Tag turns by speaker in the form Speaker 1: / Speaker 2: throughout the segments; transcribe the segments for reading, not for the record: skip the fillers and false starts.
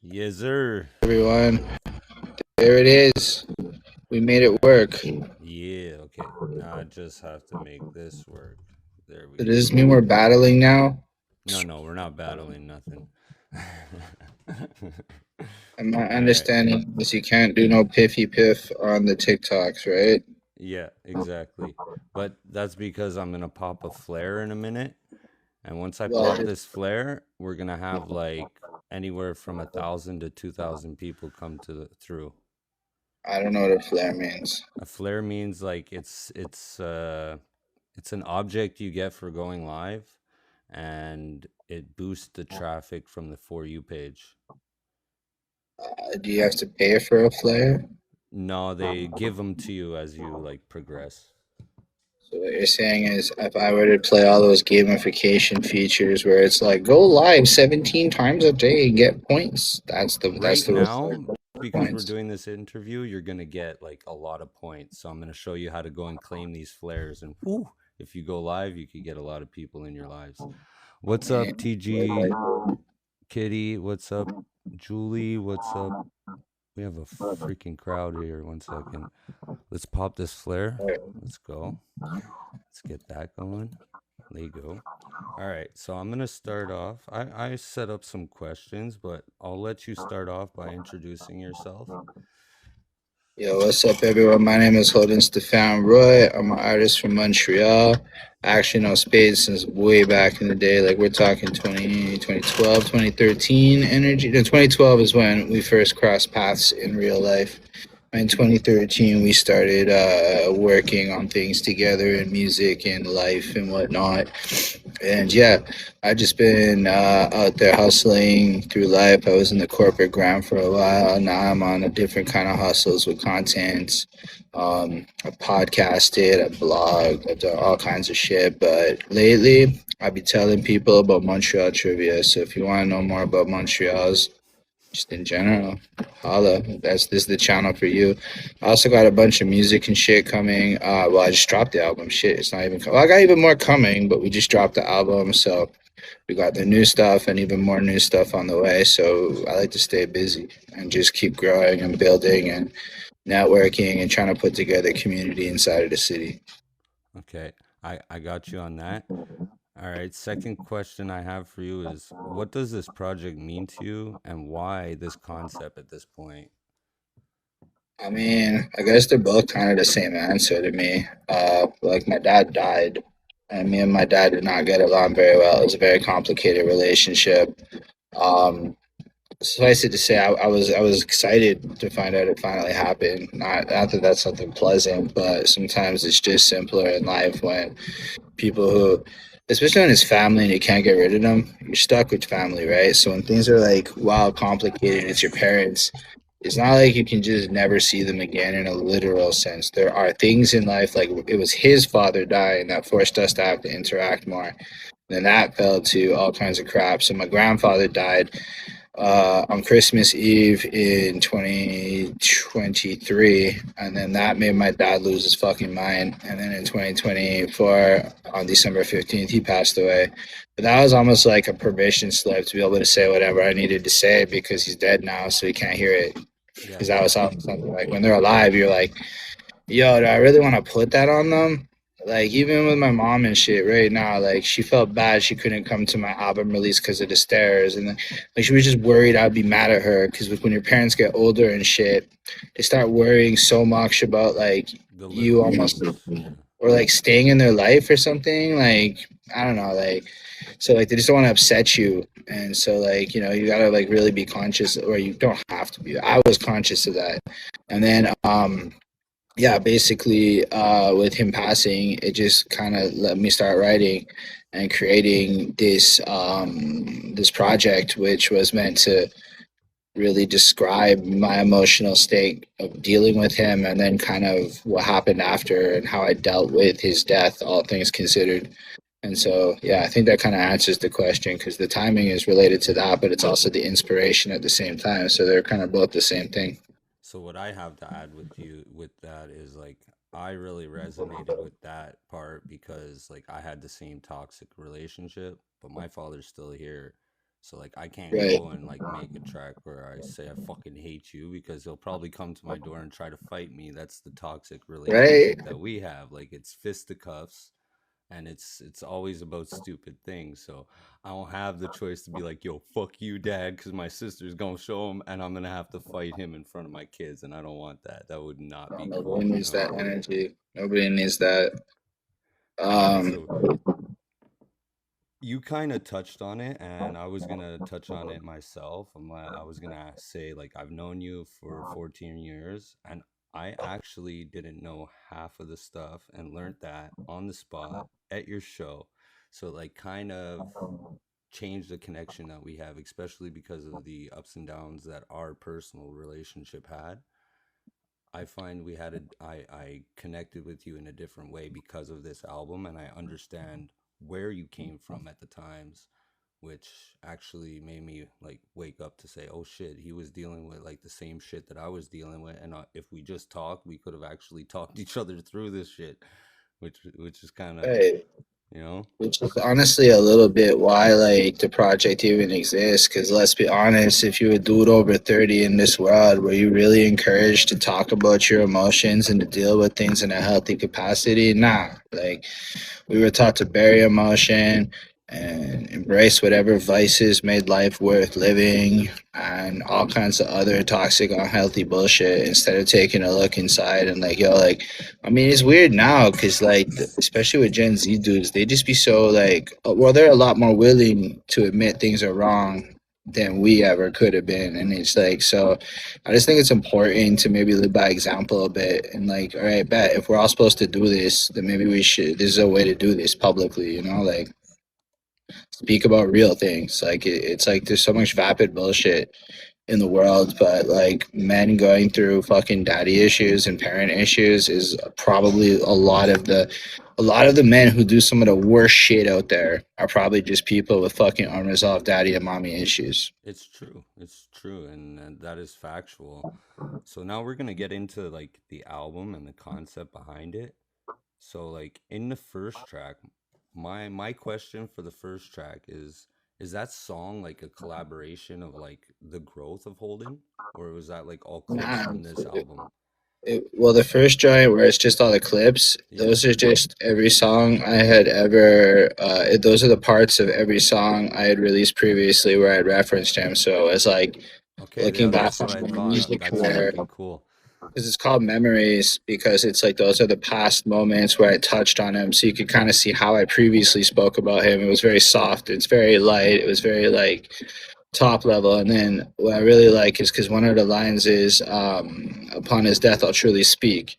Speaker 1: Yes, sir.
Speaker 2: Everyone. There it is. We made it work. So
Speaker 1: Yeah, okay. Now I just have to make this work. There we
Speaker 2: does
Speaker 1: go.
Speaker 2: this mean we're battling now?
Speaker 1: No, no, we're not battling nothing.
Speaker 2: And my
Speaker 1: All right.
Speaker 2: understanding is you can't do no piffy piff on the TikToks, right?
Speaker 1: Yeah, exactly. But that's because I'm gonna pop a flare in a minute. And once I pop
Speaker 2: Well,
Speaker 1: this flare, we're gonna have like anywhere from 1,000 to 2,000 people come through.
Speaker 2: I don't know what a flare means.
Speaker 1: A flare means like it's an object you get for going live, and it boosts the traffic from the For You page.
Speaker 2: Do you have to pay for a flare?
Speaker 1: No, they give them to you as you like progress.
Speaker 2: So what you're saying is if I were to play all those gamification features where it's like go live 17 times a day and get points, that's
Speaker 1: Right
Speaker 2: the
Speaker 1: now,
Speaker 2: reward
Speaker 1: because we're
Speaker 2: points.
Speaker 1: doing this interview, you're gonna get like a lot of points. So I'm gonna show you how to go and claim these flares, and whew, if you go live, you could get a lot of people in your lives. What's up,
Speaker 2: And
Speaker 1: TG Kitty? What's up, Julie? What's up? We have a freaking crowd here. One second. Let's pop this flare. Let's go. Let's get that going. There you go. All right. So I'm going to start off. I set up some questions, but I'll let you start off by introducing yourself.
Speaker 2: Yo, what's up, everyone? My name is Holden Stephan Roy. I'm an artist from Montreal. I actually know Spaids since way back in the day. Like, we're talking 2012, 2013 energy. No, 2012 is when we first crossed paths in real life. In 2013, we started working on things together in music and life and whatnot. And yeah, I've just been out there hustling through life. I was in the corporate grind for a while. Now I'm on a different kind of hustles with content. I podcasted, I blogged, I've done all kinds of shit. But lately, I be telling people about Montreal trivia. So if you want to know more about Montreal's, just in general, holla. This is the channel for you. I also got a bunch of music and shit coming. Well, I just dropped the album. Shit, it's not even. Well, I got even more coming, but we just dropped the album, so we got the new stuff and even more new stuff on the way. So I like to stay busy and just keep growing and building and networking and trying to put together a community inside of the city.
Speaker 1: Okay. I got you on that. All right. Second question I have for you is what does this project mean to you and why this concept at this point?
Speaker 2: I mean, I guess they're both kind of the same answer to me. Like my dad died, and me and my dad did not get along very well. It was a very complicated relationship. Um, Suffice it to say, I was excited to find out it finally happened. Not that that's something pleasant, but sometimes it's just simpler in life when people who, especially when it's family and you can't get rid of them, you're stuck with family, right? So when things are like wow complicated, it's your parents. It's not like you can just never see them again in a literal sense. There are things in life like it was his father dying that forced us to have to interact more. Then that fell to all kinds of crap. So my grandfather died on Christmas Eve in 2023, and then that made my dad lose his fucking mind. And then in 2024, on December 15th, he passed away. But that was almost like a permission slip to be able to say whatever I needed to say because he's dead now, so he can't hear it.
Speaker 1: Yeah,
Speaker 2: Because that
Speaker 1: yeah.
Speaker 2: was something like when they're alive, you're like, yo, do I really want to put that on them? Like even with my mom and shit right now, like she felt bad she couldn't come to my album release because of the stairs, and then, like she was just worried I'd be mad at her because when your parents get older and shit, they start worrying so much about like
Speaker 1: The
Speaker 2: you
Speaker 1: little
Speaker 2: almost
Speaker 1: things. Yeah.
Speaker 2: or like staying in their life or something. Like I don't know, like so like they just don't want to upset you, and so like you gotta like really be conscious, or you don't have to be. I was conscious of that, and then yeah, basically, with him passing, it just kind of let me start writing and creating this project, which was meant to really describe my emotional state of dealing with him, and then kind of what happened after and how I dealt with his death, all things considered. And so, yeah, I think that kind of answers the question because the timing is related to that, but it's also the inspiration at the same time. So they're kind of both the same thing.
Speaker 1: So what I have to add with you with that is like I really resonated with that part because like I had the same toxic relationship, but my father's still here. So like I can't
Speaker 2: Right.
Speaker 1: go and like make a track where I say I fucking hate you because he'll probably come to my door and try to fight me. That's the toxic
Speaker 2: Right.
Speaker 1: relationship that we have. Like it's fisticuffs and it's always about stupid things. So I don't have the choice to be like, "Yo, fuck you, dad," cuz my sister's going to show him and I'm going to have to fight him in front of my kids and I don't want that. That would not be
Speaker 2: Nobody
Speaker 1: cool, you
Speaker 2: needs
Speaker 1: know?
Speaker 2: that energy. Nobody needs that.
Speaker 1: So
Speaker 2: Um,
Speaker 1: you kind of touched on it and I was going to touch on it myself. I was going to say like I've known you for 14 years and I actually didn't know half of the stuff and learned that on the spot at your show. So like kind of changed the connection that we have, especially because of the ups and downs that our personal relationship had. I find I connected with you in a different way because of this album, and I understand where you came from at the times, which actually made me like wake up to say, oh shit, he was dealing with like the same shit that I was dealing with, and if we just talked, we could have actually talked each other through this shit, which is kind of,
Speaker 2: right.
Speaker 1: you know.
Speaker 2: Which is honestly a little bit why like the project even exists. Because let's be honest, if you're a dude over 30 in this world, were you really encouraged to talk about your emotions and to deal with things in a healthy capacity? Nah. Like we were taught to bury emotion and embrace whatever vices made life worth living and all kinds of other toxic, unhealthy bullshit instead of taking a look inside and like, yo, like, I mean, it's weird now because, like, especially with Gen Z dudes, they just be so like, well, they're a lot more willing to admit things are wrong than we ever could have been. And it's like, so I just think it's important to maybe live by example a bit and like, all right, bet if we're all supposed to do this, then maybe we should. This is a way to do this publicly, you know, like speak about real things. Like it's like there's so much vapid bullshit in the world, but like men going through fucking daddy issues and parent issues is probably a lot of the men who do some of the worst shit out there are probably just people with fucking unresolved daddy and mommy issues.
Speaker 1: It's true. It's true, and that is factual. So now we're gonna get into like the album and the concept behind it. So like in the first track, my question for the first track is that song like a collaboration of like the growth of Holden, or was that like all clips
Speaker 2: Nah,
Speaker 1: from this album?
Speaker 2: well, the first joint where it's just all the clips,
Speaker 1: Yeah.
Speaker 2: those are just every song I had ever. Those are the parts of every song I had released previously where I had referenced him. So it's like
Speaker 1: Okay.
Speaker 2: looking
Speaker 1: Yeah,
Speaker 2: back
Speaker 1: that's
Speaker 2: on
Speaker 1: what I
Speaker 2: my
Speaker 1: thought.
Speaker 2: music
Speaker 1: That's
Speaker 2: career,
Speaker 1: fucking cool.
Speaker 2: because it's called memories because it's like those are the past moments where I touched on him, so you could kind of see how I previously spoke about him. It was very soft. It's very light. It was very like top level. And then what I really like is because one of the lines is, "Upon his death, I'll truly speak."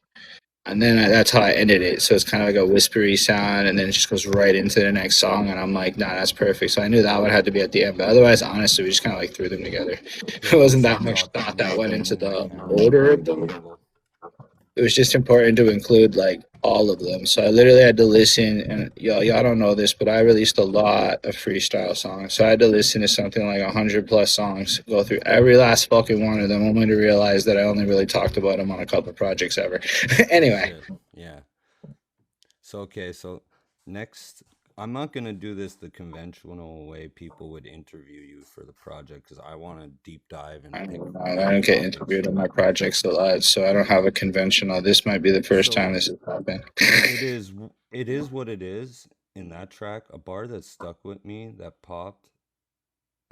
Speaker 2: And then that's how I ended it. So it's kind of like a whispery sound, and then it just goes right into the next song. And I'm like, nah, that's perfect. So I knew that one had to be at the end. But otherwise, honestly, we just kind of like threw them together.
Speaker 1: Yeah,
Speaker 2: It
Speaker 1: you
Speaker 2: wasn't
Speaker 1: just
Speaker 2: that
Speaker 1: like
Speaker 2: much
Speaker 1: thought
Speaker 2: thought
Speaker 1: them
Speaker 2: that went into
Speaker 1: together.
Speaker 2: the
Speaker 1: Yeah,
Speaker 2: order of them.
Speaker 1: understandable.
Speaker 2: It was just important to include like all of them. So I literally had to listen, and y'all don't know this, but I released a lot of freestyle songs. So I had to listen to something like 100 plus songs, go through every last fucking one of them, only to realize that I only really talked about them on a couple projects ever.
Speaker 1: Oh
Speaker 2: Anyway,
Speaker 1: shit. Yeah. So okay, so next I'm not gonna do this the conventional way people would interview you for the project because I want to deep dive and
Speaker 2: I
Speaker 1: pick
Speaker 2: don't get
Speaker 1: topics.
Speaker 2: interviewed on my projects a lot, so I don't have a conventional. This might be the first time
Speaker 1: So
Speaker 2: this has happened.
Speaker 1: it is what it is in that track. A bar that stuck with me that popped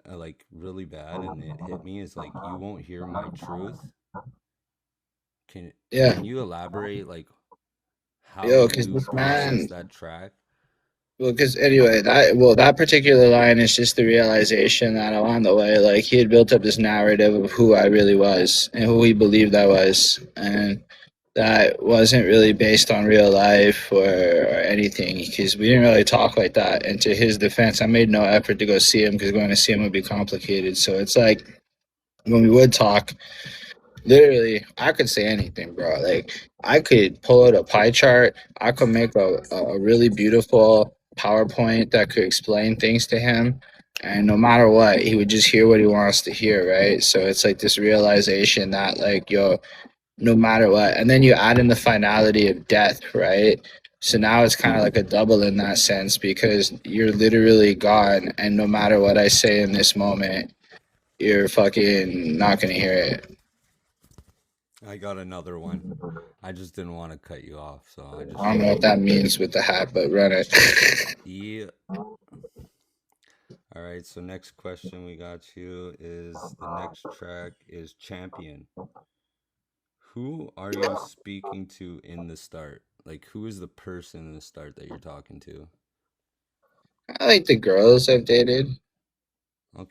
Speaker 1: like really bad and it hit me is like you won't hear my truth. Can
Speaker 2: Yeah,
Speaker 1: can you elaborate like how
Speaker 2: yo, because
Speaker 1: you
Speaker 2: this
Speaker 1: process
Speaker 2: man.
Speaker 1: that track?
Speaker 2: Well, because anyway, that particular line is just the realization that along the way, like he had built up this narrative of who I really was and who he believed I was, and that wasn't really based on real life or anything because we didn't really talk like that. And to his defense, I made no effort to go see him because going to see him would be complicated. So it's like when we would talk, literally, I could say anything, bro. Like I could pull out a pie chart. I could make a really beautiful PowerPoint that could explain things to him. And no matter what, he would just hear what he wants to hear, right? So it's like this realization that like, yo, no matter what. And then you add in the finality of death, right? So now it's kind of like a double in that sense because you're literally gone, and no matter what I say in this moment, you're fucking not gonna hear it.
Speaker 1: I got another one. I just didn't want to cut you off, so I just
Speaker 2: I don't know what that means with the hat, but run it.
Speaker 1: yeah. All right, so next question we got you is the next track is Champion. Who are you speaking to in the start? Like, who is the person in the start that you're talking to?
Speaker 2: I like the girls I've dated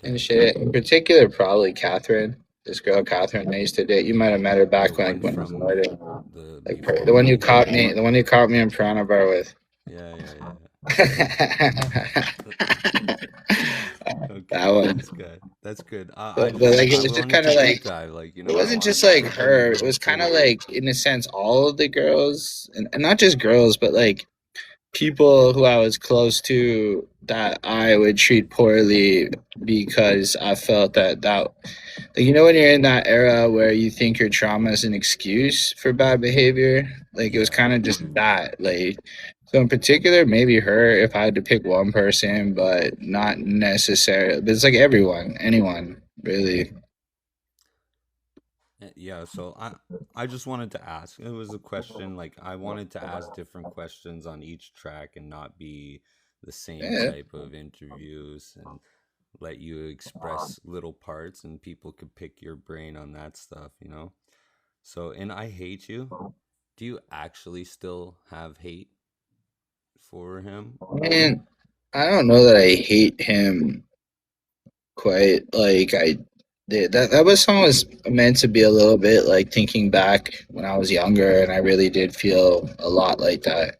Speaker 2: and
Speaker 1: Okay.
Speaker 2: shit. In particular, probably Catherine. This girl, Catherine, I used to date. You might have met her
Speaker 1: The
Speaker 2: back
Speaker 1: one
Speaker 2: when I
Speaker 1: from
Speaker 2: started.
Speaker 1: the
Speaker 2: Like
Speaker 1: before
Speaker 2: the one you
Speaker 1: Holden?
Speaker 2: caught me, the one you caught me in Piranha Bar with.
Speaker 1: Yeah.
Speaker 2: That
Speaker 1: Okay,
Speaker 2: one.
Speaker 1: that's good. That's good.
Speaker 2: But like it
Speaker 1: I
Speaker 2: was just
Speaker 1: wanted
Speaker 2: kind
Speaker 1: to
Speaker 2: of
Speaker 1: deep
Speaker 2: like
Speaker 1: dive, like,
Speaker 2: it
Speaker 1: I
Speaker 2: wasn't
Speaker 1: wanted
Speaker 2: just
Speaker 1: to
Speaker 2: like
Speaker 1: get to
Speaker 2: her. It
Speaker 1: know
Speaker 2: was kind of
Speaker 1: fully.
Speaker 2: like in a sense all of the girls, and not just girls, but like people who I was close to that I would treat poorly because I felt that like when you're in that era where you think your trauma is an excuse for bad behavior, like it was
Speaker 1: Yeah.
Speaker 2: kind of just that. Like so in particular, maybe her if I had to pick one person, but not necessarily. But it's like everyone, anyone really.
Speaker 1: Yeah, so I just wanted to ask. It was a question, like, I wanted to ask different questions on each track and not be the same
Speaker 2: Yeah.
Speaker 1: type of interviews, and let you express little parts and people could pick your brain on that stuff. So, in I Hate You, do you actually still have hate for him?
Speaker 2: And I don't know that I hate him quite like I did. That song was meant to be a little bit like thinking back when I was younger, and I really did feel a lot like that.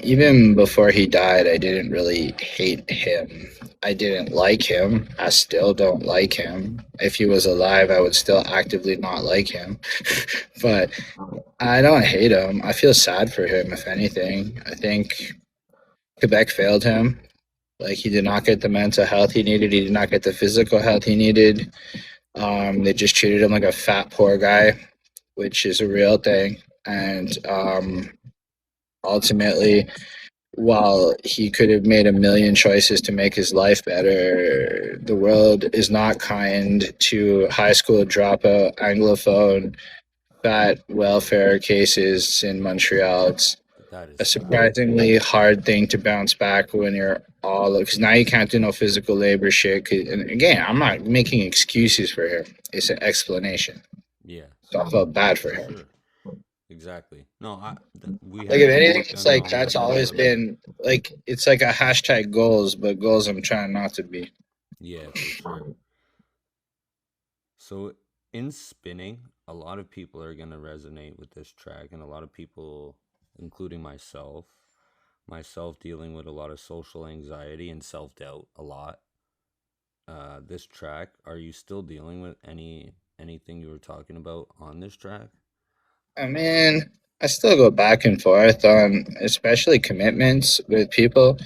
Speaker 2: Even before he died, I didn't really hate him. I didn't like him. I still don't like him. If he was alive, I would still actively not like him. But I don't hate him. I feel sad for him, if anything. I think Quebec failed him. Like he did not get the mental health he needed. He did not get the physical health he needed. They just treated him like a fat poor guy, which is a real thing. And ultimately, while he could have made a million choices to make his life better, the world is not kind to high school dropout, anglophone, fat welfare cases in Montreal. It's
Speaker 1: That is
Speaker 2: a
Speaker 1: sad.
Speaker 2: surprisingly hard thing to bounce back when you're all because now you can't do no physical labor shit. And again, I'm not making excuses for him. It's an explanation.
Speaker 1: Yeah,
Speaker 2: So I felt bad for
Speaker 1: for
Speaker 2: him.
Speaker 1: sure. Exactly. No, we
Speaker 2: Like
Speaker 1: had
Speaker 2: if
Speaker 1: to
Speaker 2: anything,
Speaker 1: speak
Speaker 2: it's like
Speaker 1: unknown
Speaker 2: that's
Speaker 1: terms
Speaker 2: always
Speaker 1: on it.
Speaker 2: been like it's like a hashtag goals, but goals I'm trying not to be.
Speaker 1: Yeah, for sure. So, in spinning, a lot of people are going to resonate with this track, and a lot of people, including myself dealing with a lot of social anxiety and self doubt a lot. This track, are you still dealing with anything you were talking about on this track?
Speaker 2: I mean, I still go back and forth on especially commitments with people.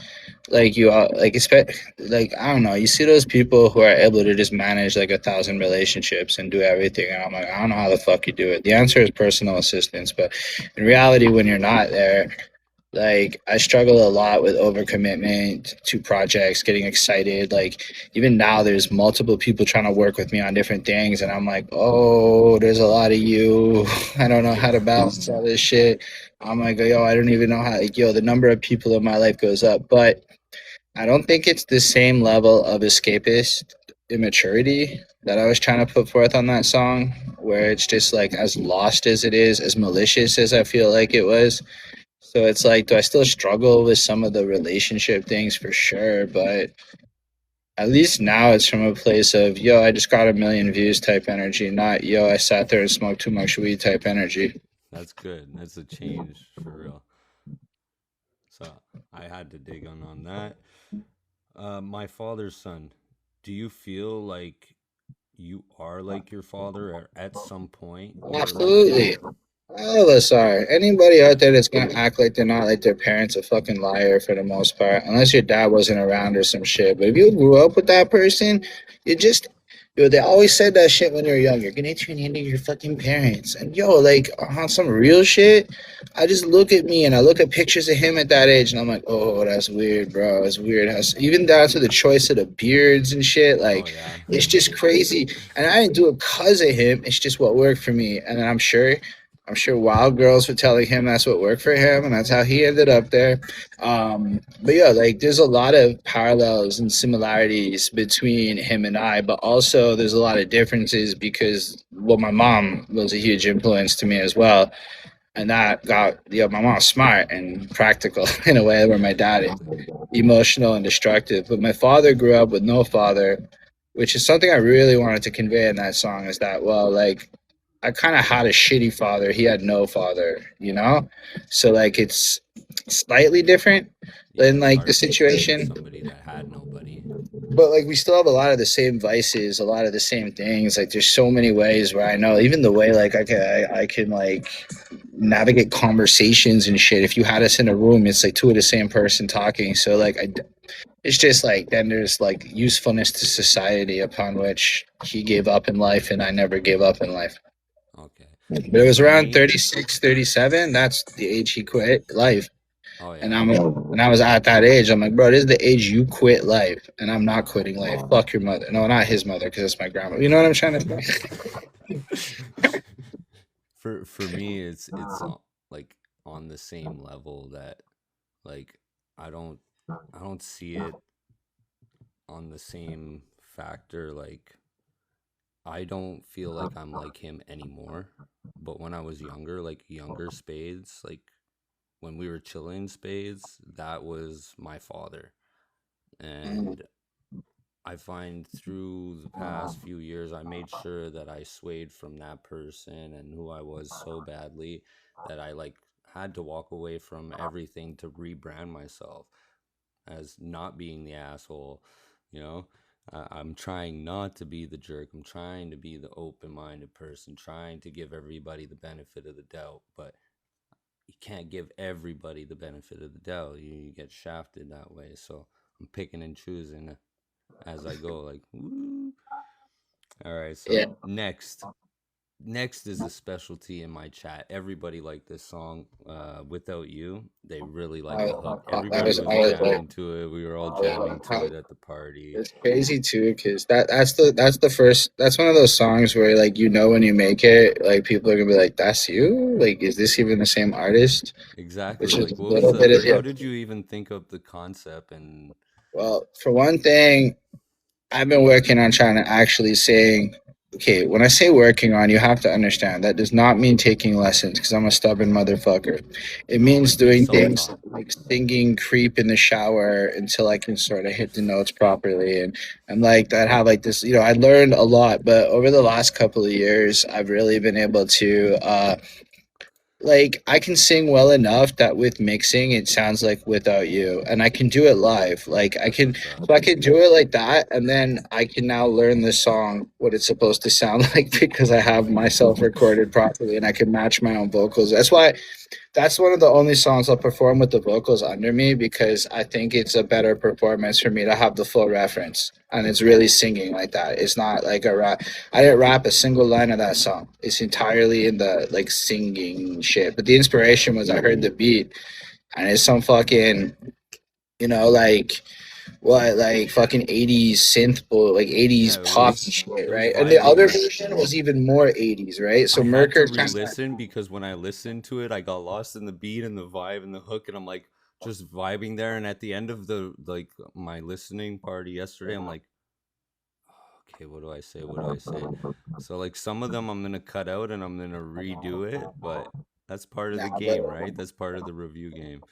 Speaker 2: Like you are like expect like I don't know. You see those people who are able to just manage like 1,000 relationships and do everything, and I'm like, I don't know how the fuck you do it. The answer is personal assistance, but in reality, when you're not there, like I struggle a lot with overcommitment to projects, getting excited. Like even now, there's multiple people trying to work with me on different things, and I'm like, oh, there's a lot of you. I don't know how
Speaker 1: Yeah.
Speaker 2: to balance all this shit. I'm like, yo, I don't even know how. Like, yo, the number of people in my life goes up, but I don't think it's the same level of escapist immaturity that I was trying to put forth on that song, where it's just like as lost as it is, as malicious as I feel like it was. So it's like, do I still struggle with some of the relationship things for sure? But at least now it's from a place of, yo, I just got a million views type energy, not, yo, I sat there and smoked too much weed type energy.
Speaker 1: That's good. That's a change for real. So, I had to dig on that. My father's son. Do you feel like you are like your father, or at some point you were like him?
Speaker 2: Absolutely. All of us are. Anybody out there that's gonna act like they're not like their parents a fucking liar for the most part, unless your dad wasn't around or some shit. But if you grew up with that person, you just Yo, they always said that shit when you're young. You're gonna turn into your fucking parents. And yo, like on some real shit, I just look at me and I look at pictures of him at that age, and I'm like, oh, that's weird, bro. It's weird. Even down to the choice of the beards and shit.
Speaker 1: Oh
Speaker 2: Like,
Speaker 1: yeah.
Speaker 2: it's just crazy. And I didn't do it because of him. It's just what worked for me. And I'm sure wild girls were telling him that's what worked for him, and that's how he ended up there. But yeah, like there's a lot of parallels and similarities between him and I, but also there's a lot of differences because well, my mom was a huge influence to me as well, and that got my mom's smart and practical in a way where my dad is
Speaker 1: Exactly.
Speaker 2: emotional and destructive. But my father grew up with no father, which is something I really wanted to convey in that song. Is that well, like I kind of had a shitty father. He had no father, you know? So like it's slightly different
Speaker 1: Yeah,
Speaker 2: than
Speaker 1: it's
Speaker 2: like the
Speaker 1: hard to find
Speaker 2: situation.
Speaker 1: somebody that had nobody.
Speaker 2: But like we still have a lot of the same vices, a lot of the same things. Like there's so many ways where I know even the way like I can like navigate conversations and shit. If you had us in a room, it's like two of the same person talking. So like it's just like then there's like usefulness to society upon which he gave up in life and I never gave up in life.
Speaker 1: Okay.
Speaker 2: But it was
Speaker 1: For
Speaker 2: around
Speaker 1: me,
Speaker 2: 36, 37. That's the age he quit life.
Speaker 1: oh
Speaker 2: And
Speaker 1: yeah.
Speaker 2: I'm when I was at that age, I'm like, bro, this is the age you quit life, and I'm not quitting life. Fuck your mother. No, not his mother, because it's my grandma. You know what I'm trying to say?
Speaker 1: For me, like on the same level that like I don't I don't see it on the same factor. Like I don't feel like I'm like him anymore. But when I was younger, like younger Spades, like when we were chilling Spades, that was my father. And I find through the past few years, I made sure that I swayed from that person and who I was so badly that I like had to walk away from everything to rebrand myself as not being the asshole, you know? I'm trying not to be the jerk. I'm trying to be the open minded person, trying to give everybody the benefit of the doubt. But you can't give everybody the benefit of the doubt. You get shafted that way. So I'm picking and choosing as I go. Like, woo. All right.
Speaker 2: Yeah,
Speaker 1: So next is a specialty in my chat. Everybody liked this song. Without You, they really
Speaker 2: I,
Speaker 1: liked the hook.
Speaker 2: I
Speaker 1: Everybody
Speaker 2: was,
Speaker 1: was
Speaker 2: I was
Speaker 1: jamming
Speaker 2: like,
Speaker 1: to it. We were all jamming to it at the party.
Speaker 2: it's crazy too, because that's the first that's one of those songs where like when you make it, like people are gonna be like, "That's you? Like, is this even the same artist?"
Speaker 1: Exactly.
Speaker 2: Which is
Speaker 1: Like,
Speaker 2: a
Speaker 1: what was
Speaker 2: little bit
Speaker 1: the?
Speaker 2: of
Speaker 1: How
Speaker 2: yeah.
Speaker 1: did you even think of the concept? And
Speaker 2: Well, for one thing, I've been working on trying to actually sing. Okay, when I say working on, you have to understand that does not mean taking lessons because I'm a stubborn motherfucker. It
Speaker 1: no,
Speaker 2: means
Speaker 1: it means
Speaker 2: doing
Speaker 1: self
Speaker 2: things
Speaker 1: taught.
Speaker 2: like singing creep in the shower until I can sort of hit the notes properly. And like that, have like this, I learned a lot, but over the last couple of years, I've really been able to like I can sing well enough that with mixing it sounds like Without You, and I can do it live. Like I
Speaker 1: That's
Speaker 2: can,
Speaker 1: what's up.
Speaker 2: so I can do it like that, and then I can now learn the song what it's supposed to sound like because I have myself recorded properly and I can match my own vocals. That's one of the only songs I'll perform with the vocals under me because I think it's a better performance for me to have the full reference. And it's really singing like that. It's not like a rap. I didn't rap a single line of that song. It's entirely in the like singing shit. But the inspiration was I heard the beat and it's some fucking, like what, like fucking 80s synth bull, like 80s
Speaker 1: Yeah, it
Speaker 2: pop
Speaker 1: was
Speaker 2: and shit,
Speaker 1: it was
Speaker 2: right? And the other
Speaker 1: vibey.
Speaker 2: version was even more 80s, right?
Speaker 1: I
Speaker 2: So
Speaker 1: had to
Speaker 2: Merker kind of
Speaker 1: re-listen because when I listened to it, I got lost in the beat and the vibe and the hook, and I'm like just vibing there. And at the end of the like my listening party yesterday, I'm like, okay, what do I say? What do I say? So like some of them I'm gonna cut out and I'm gonna redo it, but that's part of the
Speaker 2: nah,
Speaker 1: game, right? That's part of the review game.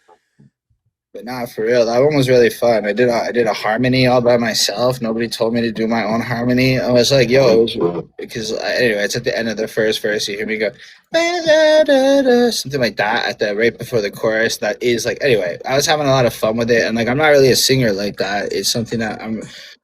Speaker 2: but not for real. That one was really fun. I did a harmony all by myself. Nobody told me to do my own harmony. I was like, yo, because anyway, it's at the end of the first verse. You hear me go, something like that at the right before the chorus. That is like anyway. I was having a lot of fun with it, and like I'm not really a singer like that. It's something that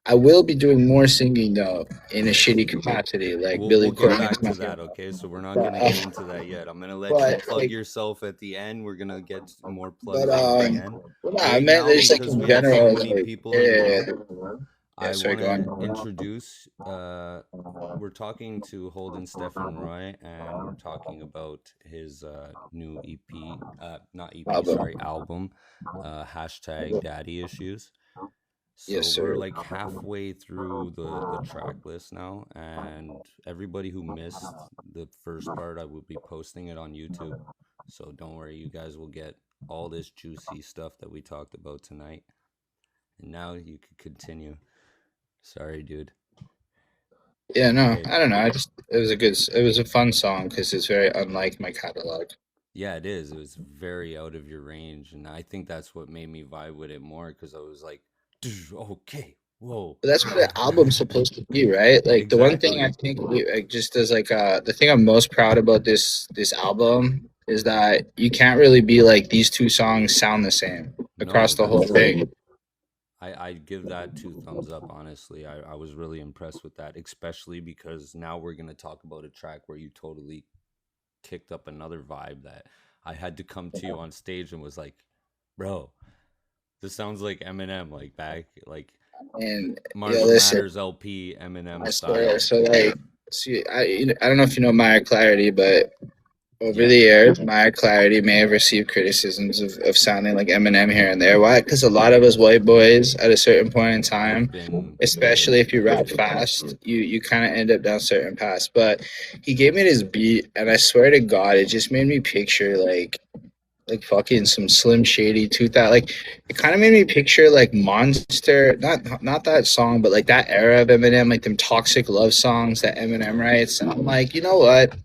Speaker 2: I will be doing more singing though in a shitty capacity, like
Speaker 1: We'll
Speaker 2: Billy
Speaker 1: get
Speaker 2: Corgan's
Speaker 1: back
Speaker 2: my.
Speaker 1: to that, okay? So we're not
Speaker 2: But,
Speaker 1: gonna get into that yet. I'm gonna let you
Speaker 2: but
Speaker 1: plug
Speaker 2: like,
Speaker 1: yourself at the end. We're gonna get more
Speaker 2: but
Speaker 1: plugs in at the end.
Speaker 2: well, nah, I
Speaker 1: Right
Speaker 2: meant
Speaker 1: now,
Speaker 2: there's like
Speaker 1: because
Speaker 2: in
Speaker 1: we have so
Speaker 2: general,
Speaker 1: many
Speaker 2: like
Speaker 1: people in the
Speaker 2: yeah.
Speaker 1: room,
Speaker 2: Yeah,
Speaker 1: I
Speaker 2: sorry,
Speaker 1: want
Speaker 2: go
Speaker 1: to
Speaker 2: on.
Speaker 1: introduce. We're talking to Holden Stephan Roy, and we're talking about his new EP, not EP,
Speaker 2: Album.
Speaker 1: sorry, album, hashtag Daddy Issues. So
Speaker 2: Yes,
Speaker 1: we're
Speaker 2: sir.
Speaker 1: like halfway through the track list now, and everybody who missed the first part, I will be posting it on YouTube. So don't worry, you guys will get all this juicy stuff that we talked about tonight. And now you can continue. Sorry, dude.
Speaker 2: Yeah, no,
Speaker 1: Hey,
Speaker 2: I don't know. It was a fun song because it's very unlike my catalog.
Speaker 1: yeah, it is. It was very out of your range, and I think that's what made me vibe with it more because I was like, okay, whoa,
Speaker 2: But that's what the album's supposed to be, right? Like the one thing I
Speaker 1: exactly.
Speaker 2: think, like, just as like the thing I'm most proud about this album is that you can't really be like these two songs sound the same across
Speaker 1: No,
Speaker 2: the
Speaker 1: that's
Speaker 2: whole
Speaker 1: true.
Speaker 2: thing.
Speaker 1: I give that two thumbs up, honestly. I was really impressed with that, especially because now we're going to talk about a track where you totally kicked up another vibe that I had to come to you on stage and was like, bro, this sounds like Eminem, like back, like
Speaker 2: And yeah,
Speaker 1: Marshall
Speaker 2: listen,
Speaker 1: Matters LP Eminem
Speaker 2: I swear.
Speaker 1: style.
Speaker 2: So like, see, I don't know if you know Maya Clarity, but over
Speaker 1: Yeah,
Speaker 2: the years, Maya Clarity may have received criticisms of sounding like Eminem here and there. Why? Because a lot of us white boys at a certain point in
Speaker 1: have
Speaker 2: time,
Speaker 1: been hit
Speaker 2: especially if you
Speaker 1: as
Speaker 2: rap
Speaker 1: well.
Speaker 2: fast, you kind of end up down certain paths. But he gave me this beat, and I swear to God, it just made me picture like fucking some Slim Shady 2000. Like it kind of made me picture like Monster, not that song, but like that era of Eminem, like them toxic love songs that Eminem writes. And I'm like, you know what?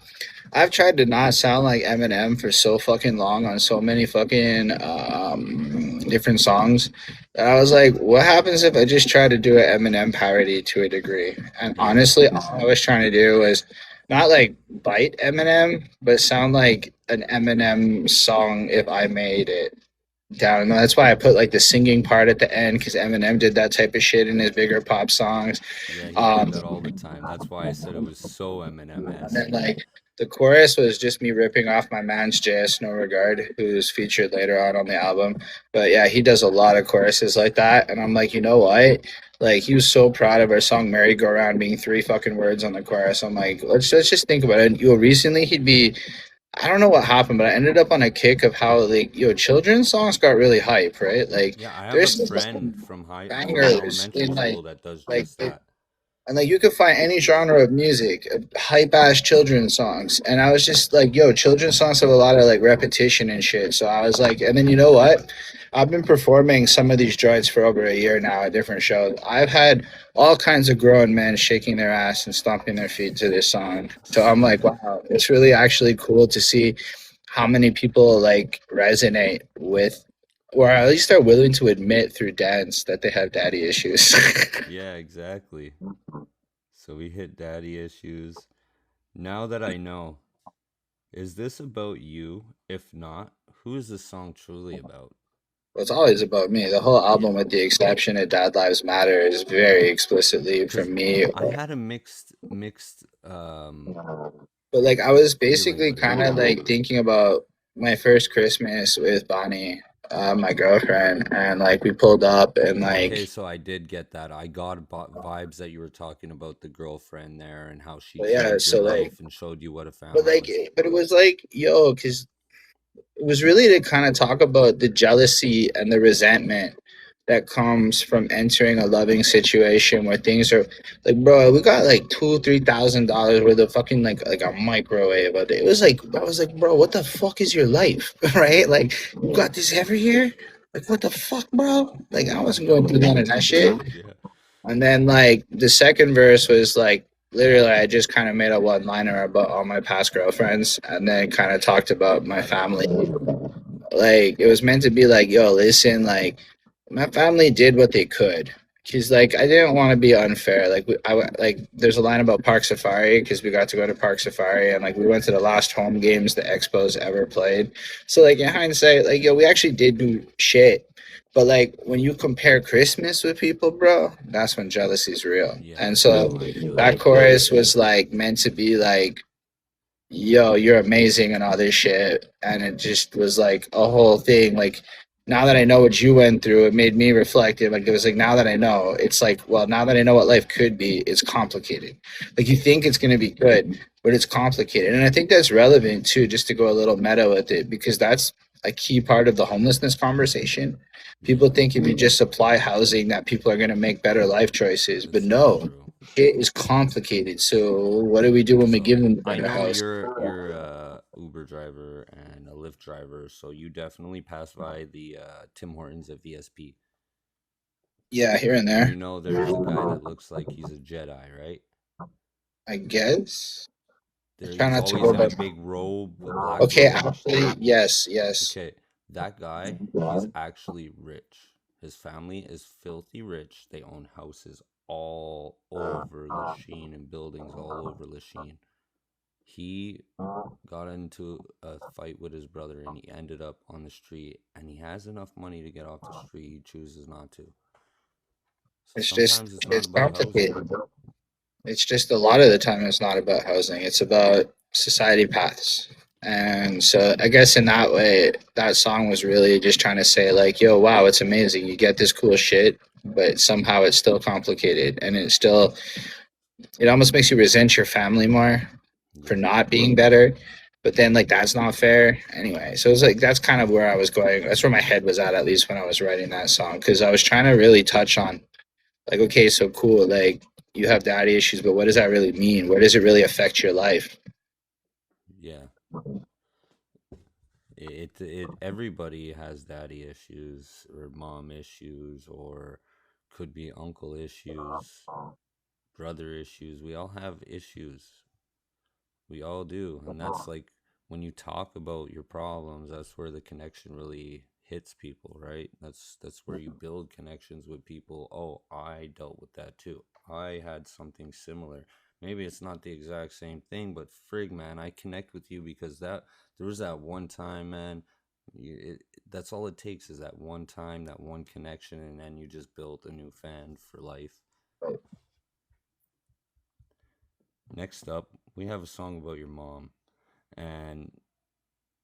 Speaker 2: I've tried to not sound like Eminem for so fucking long on so many fucking different songs that I was like, what happens if I just try to do an Eminem parody to a degree? And
Speaker 1: Yeah,
Speaker 2: honestly, all I was trying to do was not like bite Eminem, but sound like an Eminem song if I made it down. And that's why I put like the singing part at the end because Eminem did that type of shit in his bigger pop songs.
Speaker 1: yeah, he did
Speaker 2: Um,
Speaker 1: that all the time. That's why I said it was so Eminem
Speaker 2: and then
Speaker 1: esque.
Speaker 2: like the chorus was just me ripping off my man's JS No Regard, who's featured later on the album. But yeah, he does a lot of choruses like that. And I'm like, you know what? Like he was so proud of our song Merry Go Round being three fucking words on the chorus. I'm like, let's just think about it. Recently he'd be I don't know what happened, but I ended up on a kick of how like children's songs got really hype, right? Like
Speaker 1: Yeah, I have a
Speaker 2: there's
Speaker 1: friend from high from
Speaker 2: bangers
Speaker 1: elementary
Speaker 2: in
Speaker 1: school that does
Speaker 2: like
Speaker 1: just that.
Speaker 2: and like you could find any genre of music, hype ass children's songs. And I was just like, yo, children's songs have a lot of like repetition and shit. So I was like, and then you know what? I've been performing some of these joints for over a year now at different shows. I've had all kinds of grown men shaking their ass and stomping their feet to this song. So I'm like, wow, it's really actually cool to see how many people like resonate with, or at least are willing to admit through dance that they have daddy issues.
Speaker 1: Yeah, exactly. So we hit daddy issues. Now that I know, is this about you? If not, who is this song truly about?
Speaker 2: Well, it's always about me. The whole
Speaker 1: Yeah,
Speaker 2: album, with the exception of Dad Lives Matter, is very explicitly
Speaker 1: because
Speaker 2: from me.
Speaker 1: I had a mixed
Speaker 2: But like, I was
Speaker 1: feeling
Speaker 2: basically
Speaker 1: with it.
Speaker 2: kind of like thinking about my first Christmas with Bonnie, my girlfriend, and like we pulled up and
Speaker 1: Okay,
Speaker 2: like,
Speaker 1: so I did get that. I got vibes that you were talking about the girlfriend there and how she
Speaker 2: but yeah,
Speaker 1: changed your
Speaker 2: so like,
Speaker 1: life and showed you what a
Speaker 2: but
Speaker 1: family
Speaker 2: like,
Speaker 1: was.
Speaker 2: but it was like, yo, because it was really to kind of talk about the jealousy and the resentment that comes from entering a loving situation where things are like, bro, we got like $2,000-3,000 worth of fucking like a microwave. But it was like, I was like, bro, what the fuck is your life, right? Like, you got this every year. Like, what the fuck, bro? Like, I wasn't going through none of that shit.
Speaker 1: Yeah.
Speaker 2: And then like the second verse was like literally I just kind of made a one liner about all my past girlfriends and then kind of talked about my family. Like it was meant to be like, yo, listen, like my family did what they could. Cause like I didn't want to be unfair. Like like there's a line about Park Safari because we got to go to Park Safari and like we went to the last home games the Expos ever played. So like in hindsight, like yo, we actually did do shit. But like when you compare Christmas with people, bro, that's when jealousy's real.
Speaker 1: Yeah.
Speaker 2: And so
Speaker 1: No, I feel
Speaker 2: that
Speaker 1: you.
Speaker 2: chorus was like meant to be like yo, you're amazing and all this shit. And it just was like a whole thing. Like now that I know what you went through, it made me reflective. Like it was like now that I know, it's like, well, now that I know what life could be, it's complicated. Like you think it's gonna be good, but it's complicated. And I think that's relevant too, just to go a little meta with it, because that's a key part of the homelessness conversation. People
Speaker 1: Yeah,
Speaker 2: think if you just supply housing that people are gonna make better life choices. But
Speaker 1: that's not
Speaker 2: no,
Speaker 1: true.
Speaker 2: it is complicated. So what do we do when we
Speaker 1: So
Speaker 2: give them the
Speaker 1: I
Speaker 2: better
Speaker 1: know
Speaker 2: house?
Speaker 1: you're a Uber driver and a Lyft driver, so you definitely pass by the Tim Hortons at VSP.
Speaker 2: Yeah, here and
Speaker 1: You
Speaker 2: there.
Speaker 1: know, there's a guy that looks like he's a Jedi, right?
Speaker 2: I guess. I
Speaker 1: There,
Speaker 2: try
Speaker 1: he's
Speaker 2: not to
Speaker 1: always
Speaker 2: go
Speaker 1: in a
Speaker 2: back.
Speaker 1: big robe, a black
Speaker 2: Okay,
Speaker 1: robe.
Speaker 2: actually, yes, yes.
Speaker 1: Okay, that guy, he's actually rich. His family is filthy rich. They own houses all over Lachine and buildings all over Lachine. He got into a fight with his brother and he ended up on the street and he has enough money to get off the street. He chooses not to. So
Speaker 2: It's just
Speaker 1: sometimes it's not
Speaker 2: it's
Speaker 1: about housing.
Speaker 2: complicated. It's just a lot of the time it's not about housing. It's about society paths. And so I guess in that way, that song was really just trying to say like, yo, wow, it's amazing. You get this cool shit, but somehow it's still complicated and it almost makes you resent your family more for
Speaker 1: Yeah.
Speaker 2: not being better. But then like that's not fair anyway. So it's like that's kind of where I was going. That's where my head was at least when I was writing that song, because I was trying to really touch on like, okay, so cool, like you have daddy issues, but what does that really mean? Where does it really affect your life?
Speaker 1: Yeah. It everybody has daddy issues or mom issues or could be uncle issues, brother issues. We all have issues. We all do. And that's like when you talk about your problems, that's where the connection really hits people, right? That's where you build connections with people. Oh, I dealt with that too. I had something similar. Maybe it's not the exact same thing, but frig, man, I connect with you because that there was that one time, man. That's all it takes is that one time, that one connection, and then you just built a new fan for life. Next up, we have a song about your mom. And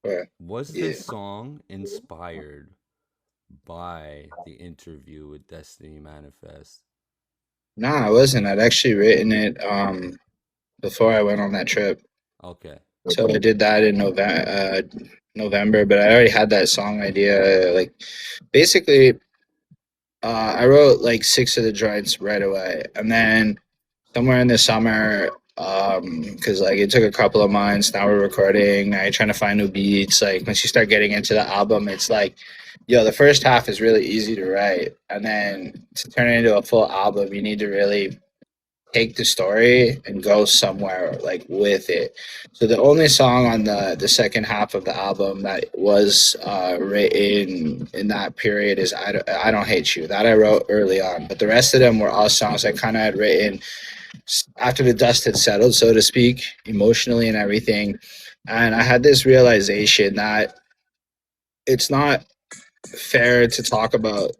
Speaker 2: Or,
Speaker 1: was
Speaker 2: yeah.
Speaker 1: this song inspired by the interview with Destiny Manifest?
Speaker 2: No, I wasn't. I'd actually written it before I went on that trip.
Speaker 1: Okay.
Speaker 2: So I did that in November, but I already had that song idea. Like basically, I wrote like six of the joints right away, and then somewhere in the summer, because like it took a couple of months. Now we're recording. Now you're trying to find new beats. Like once you start getting into the album, it's like, yo, the first half is really easy to write, and then to turn it into a full album, you need to really take the story and go somewhere like with it. So the only song on the second half of the album that was written in that period is I don't hate you, that I wrote early on, but the rest of them were all songs I kind of had written after the dust had settled, so to speak, emotionally and everything. And I had this realization that it's not fair to talk about,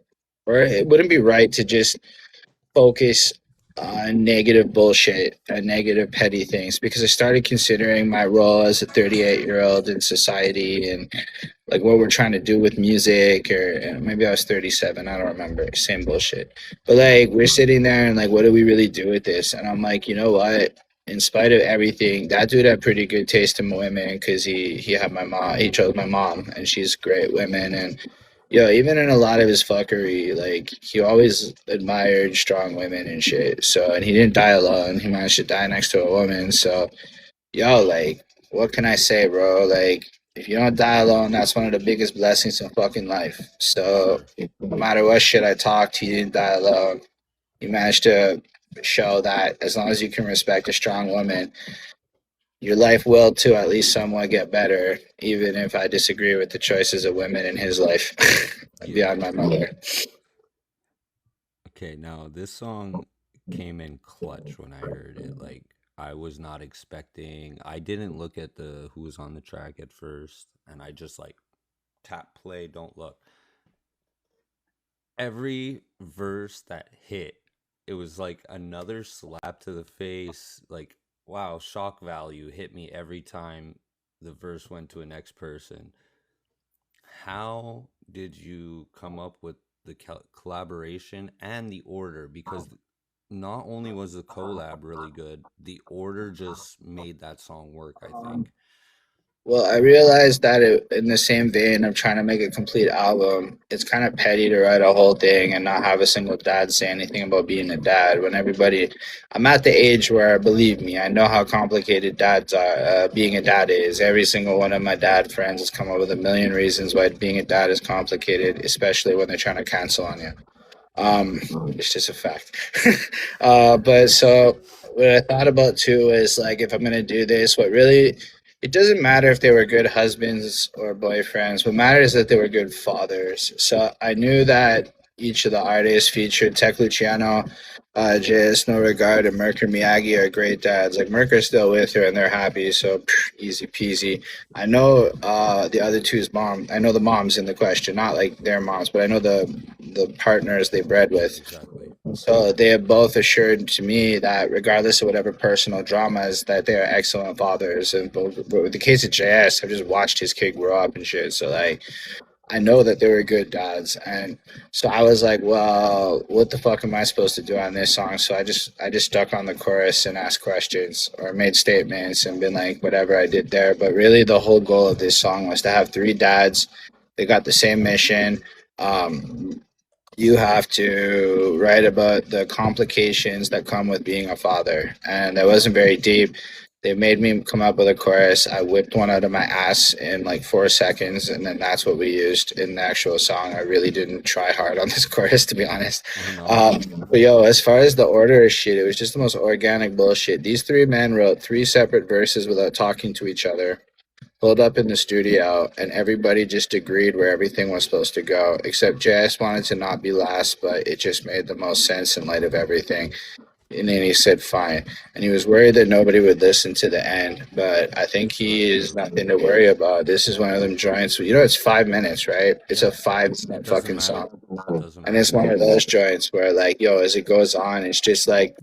Speaker 2: or it wouldn't be right to just focus on negative bullshit and negative petty things, because I started considering my role as a 38-year-old in society and like what we're trying to do with music, or maybe I was 37, I don't remember, same bullshit. But like we're sitting there and like what do we really do with this? And I'm like, you know what? In spite of everything, that dude had pretty good taste in women because he had my mom. He chose my mom, and she's great women. And yo, even in a lot of his fuckery, like he always admired strong women and shit. So, and he didn't die alone. He managed to die next to a woman. So, yo, like, what can I say, bro? Like, if you don't die alone, that's one of the biggest blessings in fucking life.
Speaker 1: For
Speaker 2: So,
Speaker 1: sure.
Speaker 2: no matter what shit I talked, he didn't die alone. He managed to show that as long as you can respect a strong woman, your life will too, at least somewhat get better, even if I disagree with the choices of women in his life
Speaker 1: Yeah.
Speaker 2: beyond my mother.
Speaker 1: Okay, now this song came in clutch when I heard it. Like I was not expecting. I didn't look at the who was on the track at first and I just like tap play, don't look. Every verse that hit, it was like another slap to the face. Like, wow, shock value hit me every time the verse went to a next person. How did you come up with the collaboration and the order? Because not only was the collab really good, the order just made that song work, I think.
Speaker 2: Well, I realized that in the same vein of trying to make a complete album, it's kind of petty to write a whole thing and not have a single dad say anything about being a dad. When everybody, I'm at the age where, believe me, I know how complicated dads are. Being a dad is. Every single one of my dad friends has come up with a million reasons why being a dad is complicated, especially when they're trying to cancel on you. It's just a fact. But so what I thought about too is like if I'm gonna do this, what really it doesn't matter if they were good husbands or boyfriends. What matters is that they were good fathers. So I knew that each of the artists featured Tech Luciano, JS No Regard, and Merker Miyagi are great dads. Like Merker's still with her and they're happy, so easy peasy. I know the other two's mom. I know the moms in the question, not like their moms, but I know the partners they bred with.
Speaker 1: Exactly.
Speaker 2: So they have both assured to me that regardless of whatever personal dramas, that they are excellent fathers. And but with the case of JS, I've just watched his kid grow up and shit. So like I know that they were good dads, and so I was like, well, what the fuck am I supposed to do on this song? So I just stuck on the chorus and asked questions or made statements and been like whatever I did there. But really, the whole goal of this song was to have three dads. They got the same mission. You have to write about the complications that come with being a father, and that wasn't very deep. They made me come up with a chorus. I whipped one out of my ass in like 4 seconds, and then that's what we used in the actual song. I really didn't try hard on this chorus, to be honest.
Speaker 1: Oh no.
Speaker 2: But yo, as far as the order of shit, it was just the most organic bullshit. These three men wrote three separate verses without talking to each other, pulled up in the studio, and everybody just agreed where everything was supposed to go, except Jazz wanted to not be last, but it just made the most sense in light of everything. And then he said fine. And he was worried that nobody would listen to the end, but I think he is nothing to worry about. This is one of them joints. You know, it's 5 minutes, right? It's a
Speaker 1: Yeah.
Speaker 2: 5 minute
Speaker 1: It doesn't
Speaker 2: fucking
Speaker 1: matter.
Speaker 2: song.
Speaker 1: It doesn't
Speaker 2: And it's
Speaker 1: matter.
Speaker 2: one of those joints where, like, yo, as it goes on, it's just like,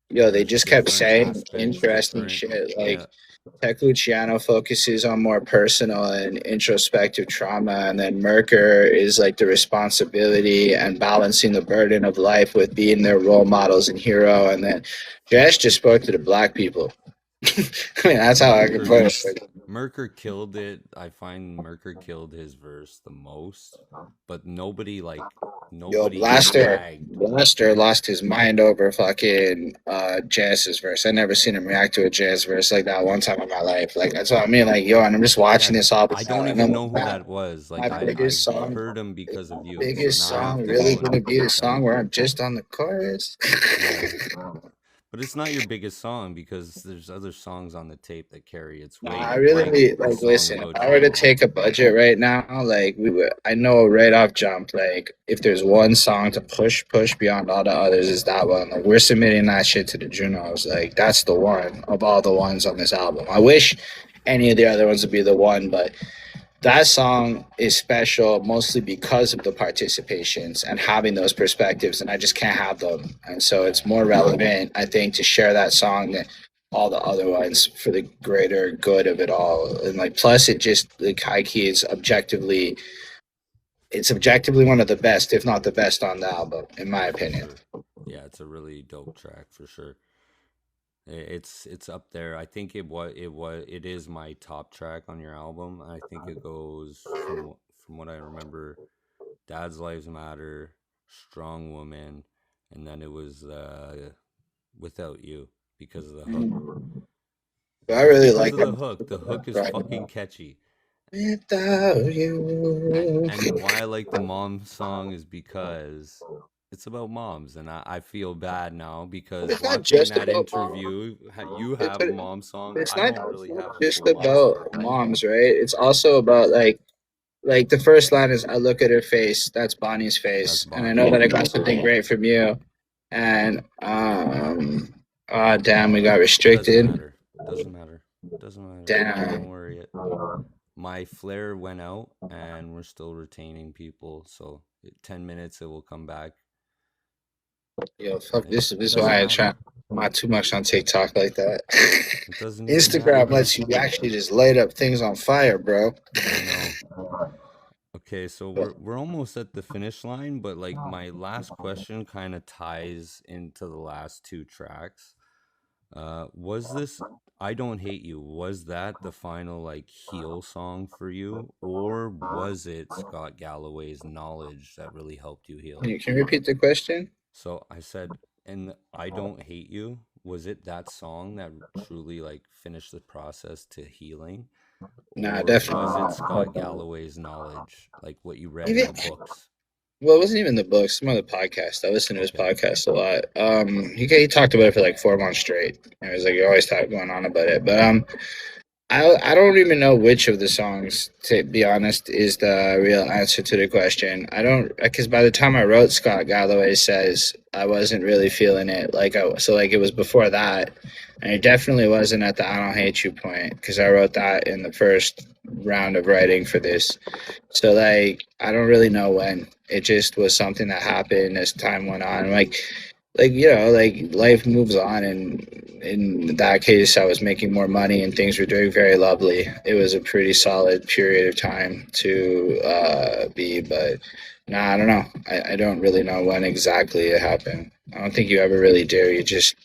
Speaker 2: yo, they
Speaker 1: There's
Speaker 2: just kept
Speaker 1: different
Speaker 2: saying
Speaker 1: aspects,
Speaker 2: interesting
Speaker 1: different,
Speaker 2: shit.
Speaker 1: yeah,
Speaker 2: Like, Tech Luciano focuses on more personal and introspective trauma, and then Merker is like the responsibility and balancing the burden of life with being their role models and hero. And then Jazz just spoke to the black people. I mean, that's how I could
Speaker 1: Merker
Speaker 2: put it.
Speaker 1: Merker killed it. I find Merker killed his verse the most, but
Speaker 2: Yo,
Speaker 1: nobody bragged.
Speaker 2: Blaster lost his mind over fucking Jazz's verse. I never seen him react to a Jazz verse like that one time in my life. Like that's what I mean. Like yo, and I'm just
Speaker 1: Yeah,
Speaker 2: watching this all the
Speaker 1: I don't
Speaker 2: time. And
Speaker 1: even
Speaker 2: then
Speaker 1: know who that was.
Speaker 2: my
Speaker 1: Like
Speaker 2: biggest song,
Speaker 1: heard him because of you, so
Speaker 2: biggest
Speaker 1: now I have
Speaker 2: song,
Speaker 1: to
Speaker 2: really
Speaker 1: go and
Speaker 2: gonna be the
Speaker 1: check
Speaker 2: song
Speaker 1: out.
Speaker 2: where I'm just on the chorus.
Speaker 1: Yeah, but it's not your biggest song because there's other songs on the tape that carry its
Speaker 2: Nah,
Speaker 1: weight,
Speaker 2: I
Speaker 1: like
Speaker 2: really
Speaker 1: the
Speaker 2: like.
Speaker 1: song
Speaker 2: Listen, if
Speaker 1: about
Speaker 2: I were to
Speaker 1: you.
Speaker 2: take a budget right now, like we would, I know right off jump, like if there's one song to push beyond all the others, is that one. Like we're submitting that shit to the Junos. Like that's the one of all the ones on this album. I wish any of the other ones would be the one, but that song is special mostly because of the participations and having those perspectives, and I just can't have them, and so
Speaker 1: Yeah,
Speaker 2: it's more relevant I think to share that song than all the other ones for the greater good of it all. And like plus it just like high key is objectively, it's objectively one of the best if not the best on the album in my
Speaker 1: for
Speaker 2: opinion.
Speaker 1: sure. Yeah, it's a really dope track for sure. It's up there. I think it is my top track on your album. I think it goes from what I remember, Dad's Lives Matter, Strong Woman, and then it was Without You because of the hook.
Speaker 2: But I
Speaker 1: Just
Speaker 2: really
Speaker 1: because
Speaker 2: like
Speaker 1: of the
Speaker 2: them
Speaker 1: hook. The hook is
Speaker 2: right
Speaker 1: fucking
Speaker 2: now.
Speaker 1: catchy.
Speaker 2: Without
Speaker 1: And
Speaker 2: you.
Speaker 1: and why I like the mom song is because it's about moms, and I feel bad now
Speaker 2: But
Speaker 1: because
Speaker 2: it's not
Speaker 1: watching
Speaker 2: just
Speaker 1: that
Speaker 2: about mom.
Speaker 1: interview, you
Speaker 2: It's,
Speaker 1: have a mom song.
Speaker 2: it's
Speaker 1: I
Speaker 2: not
Speaker 1: don't really have a
Speaker 2: just
Speaker 1: full mom song.
Speaker 2: about moms, right? It's also about like the first line is I look at her face, that's Bonnie's
Speaker 1: That's
Speaker 2: face. And I know
Speaker 1: Bonnie.
Speaker 2: that I got something great from you. And oh damn, we got
Speaker 1: It doesn't
Speaker 2: restricted.
Speaker 1: matter. Doesn't matter. Doesn't matter. Don't
Speaker 2: Damn.
Speaker 1: worry it. My flare went out, and we're still retaining people. So 10 minutes, it will come back.
Speaker 2: Yo, fuck
Speaker 1: It,
Speaker 2: this.
Speaker 1: it
Speaker 2: This is
Speaker 1: doesn't
Speaker 2: why I
Speaker 1: matter.
Speaker 2: try I'm not too much on TikTok like that.
Speaker 1: It doesn't even matter.
Speaker 2: Instagram lets you actually just light up things on fire, bro.
Speaker 1: I know. Okay. Okay, so we're almost at the finish line, but like my last question kind of ties into the last two tracks. Was this I Don't Hate You, was that the final like heal song for you, or was it Scott Galloway's Knowledge that really helped you heal?
Speaker 2: Can you repeat the question?
Speaker 1: So I said, and I Don't Hate You, was it that song that truly like finished the process to healing?
Speaker 2: Nah,
Speaker 1: Or was
Speaker 2: definitely
Speaker 1: it Scott
Speaker 2: not.
Speaker 1: Galloway's Knowledge, like what you read in
Speaker 2: Even
Speaker 1: the books?
Speaker 2: well, it wasn't even the book. Some other podcast. I listen to his
Speaker 1: Okay.
Speaker 2: podcast a lot. He talked about it for like 4 months straight. It was like you always talk going on about it. But I don't even know which of the songs, to be honest, is the real answer to the question. I don't, because by the time I wrote Scott Galloway Says, I wasn't really feeling it. So like it was before that, and it definitely wasn't at the I Don't Hate You point because I wrote that in the first round of writing for this. So like I don't really know when. It just was something that happened as time went on. Like like life moves on, and in that case I was making more money and things were doing very lovely. It was a pretty solid period of time to be, but nah, I don't know. I don't really know when exactly it happened. I don't think you ever really do. You just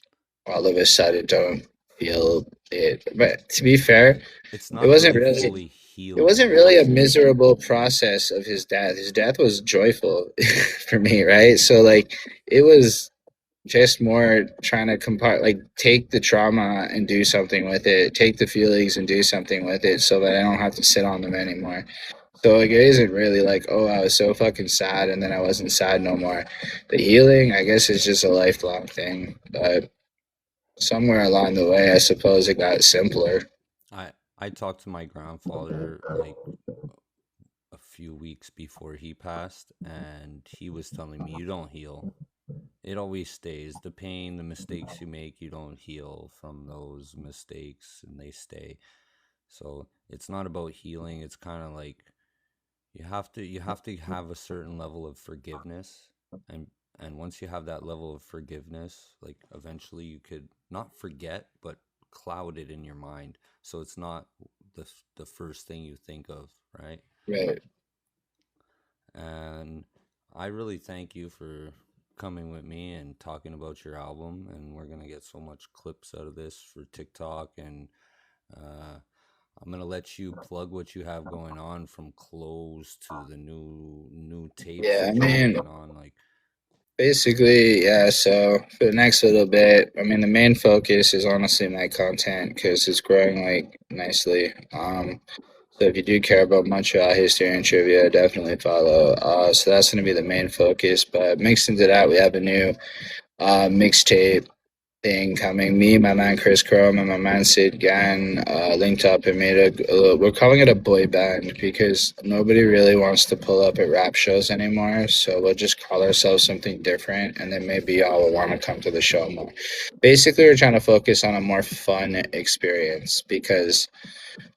Speaker 2: all of a sudden don't feel it. But to be fair,
Speaker 1: It's
Speaker 2: it
Speaker 1: not
Speaker 2: wasn't
Speaker 1: really
Speaker 2: really
Speaker 1: fully
Speaker 2: it
Speaker 1: healed
Speaker 2: wasn't
Speaker 1: yet.
Speaker 2: really a miserable process of his death. His death was joyful for me, right? So like it was just more trying to like take the trauma and do something with it, take the feelings and do something with it so that I don't have to sit on them anymore. So like it isn't really like, oh, I was so fucking sad and then I wasn't sad no more. The healing, I guess, is just a lifelong thing. But somewhere along the way, I suppose it got simpler.
Speaker 1: I talked to my grandfather like a few weeks before he passed, and he was telling me, you don't heal. It always stays. The pain, the mistakes you make, you don't heal from those mistakes, and they stay. So it's not about healing. It's kind of like you have to have a certain level of forgiveness, and once you have that level of forgiveness, like eventually you could not forget, but cloud it in your mind, so it's not the first thing you think of, right?
Speaker 2: Right.
Speaker 1: And I really thank you for coming with me and talking about your album. And we're gonna get so much clips out of this for TikTok. And uh, I'm gonna let you plug what you have going on, from clothes to the new tapes
Speaker 2: Yeah, I
Speaker 1: that you're
Speaker 2: mean,
Speaker 1: working on. Like,
Speaker 2: basically, yeah. So for the next little bit, I mean, the main focus is honestly my content because it's growing like nicely. So if you do care about Montreal history and trivia, definitely follow. So that's going to be the main focus. But mixed into that, we have a new mixtape thing coming. Me, my man Chris Chrome, and my man Sid Gann linked up and made we're calling it a boy band because nobody really wants to pull up at rap shows anymore. So we'll just call ourselves something different, and then maybe y'all will want to come to the show more. Basically, we're trying to focus on a more fun experience because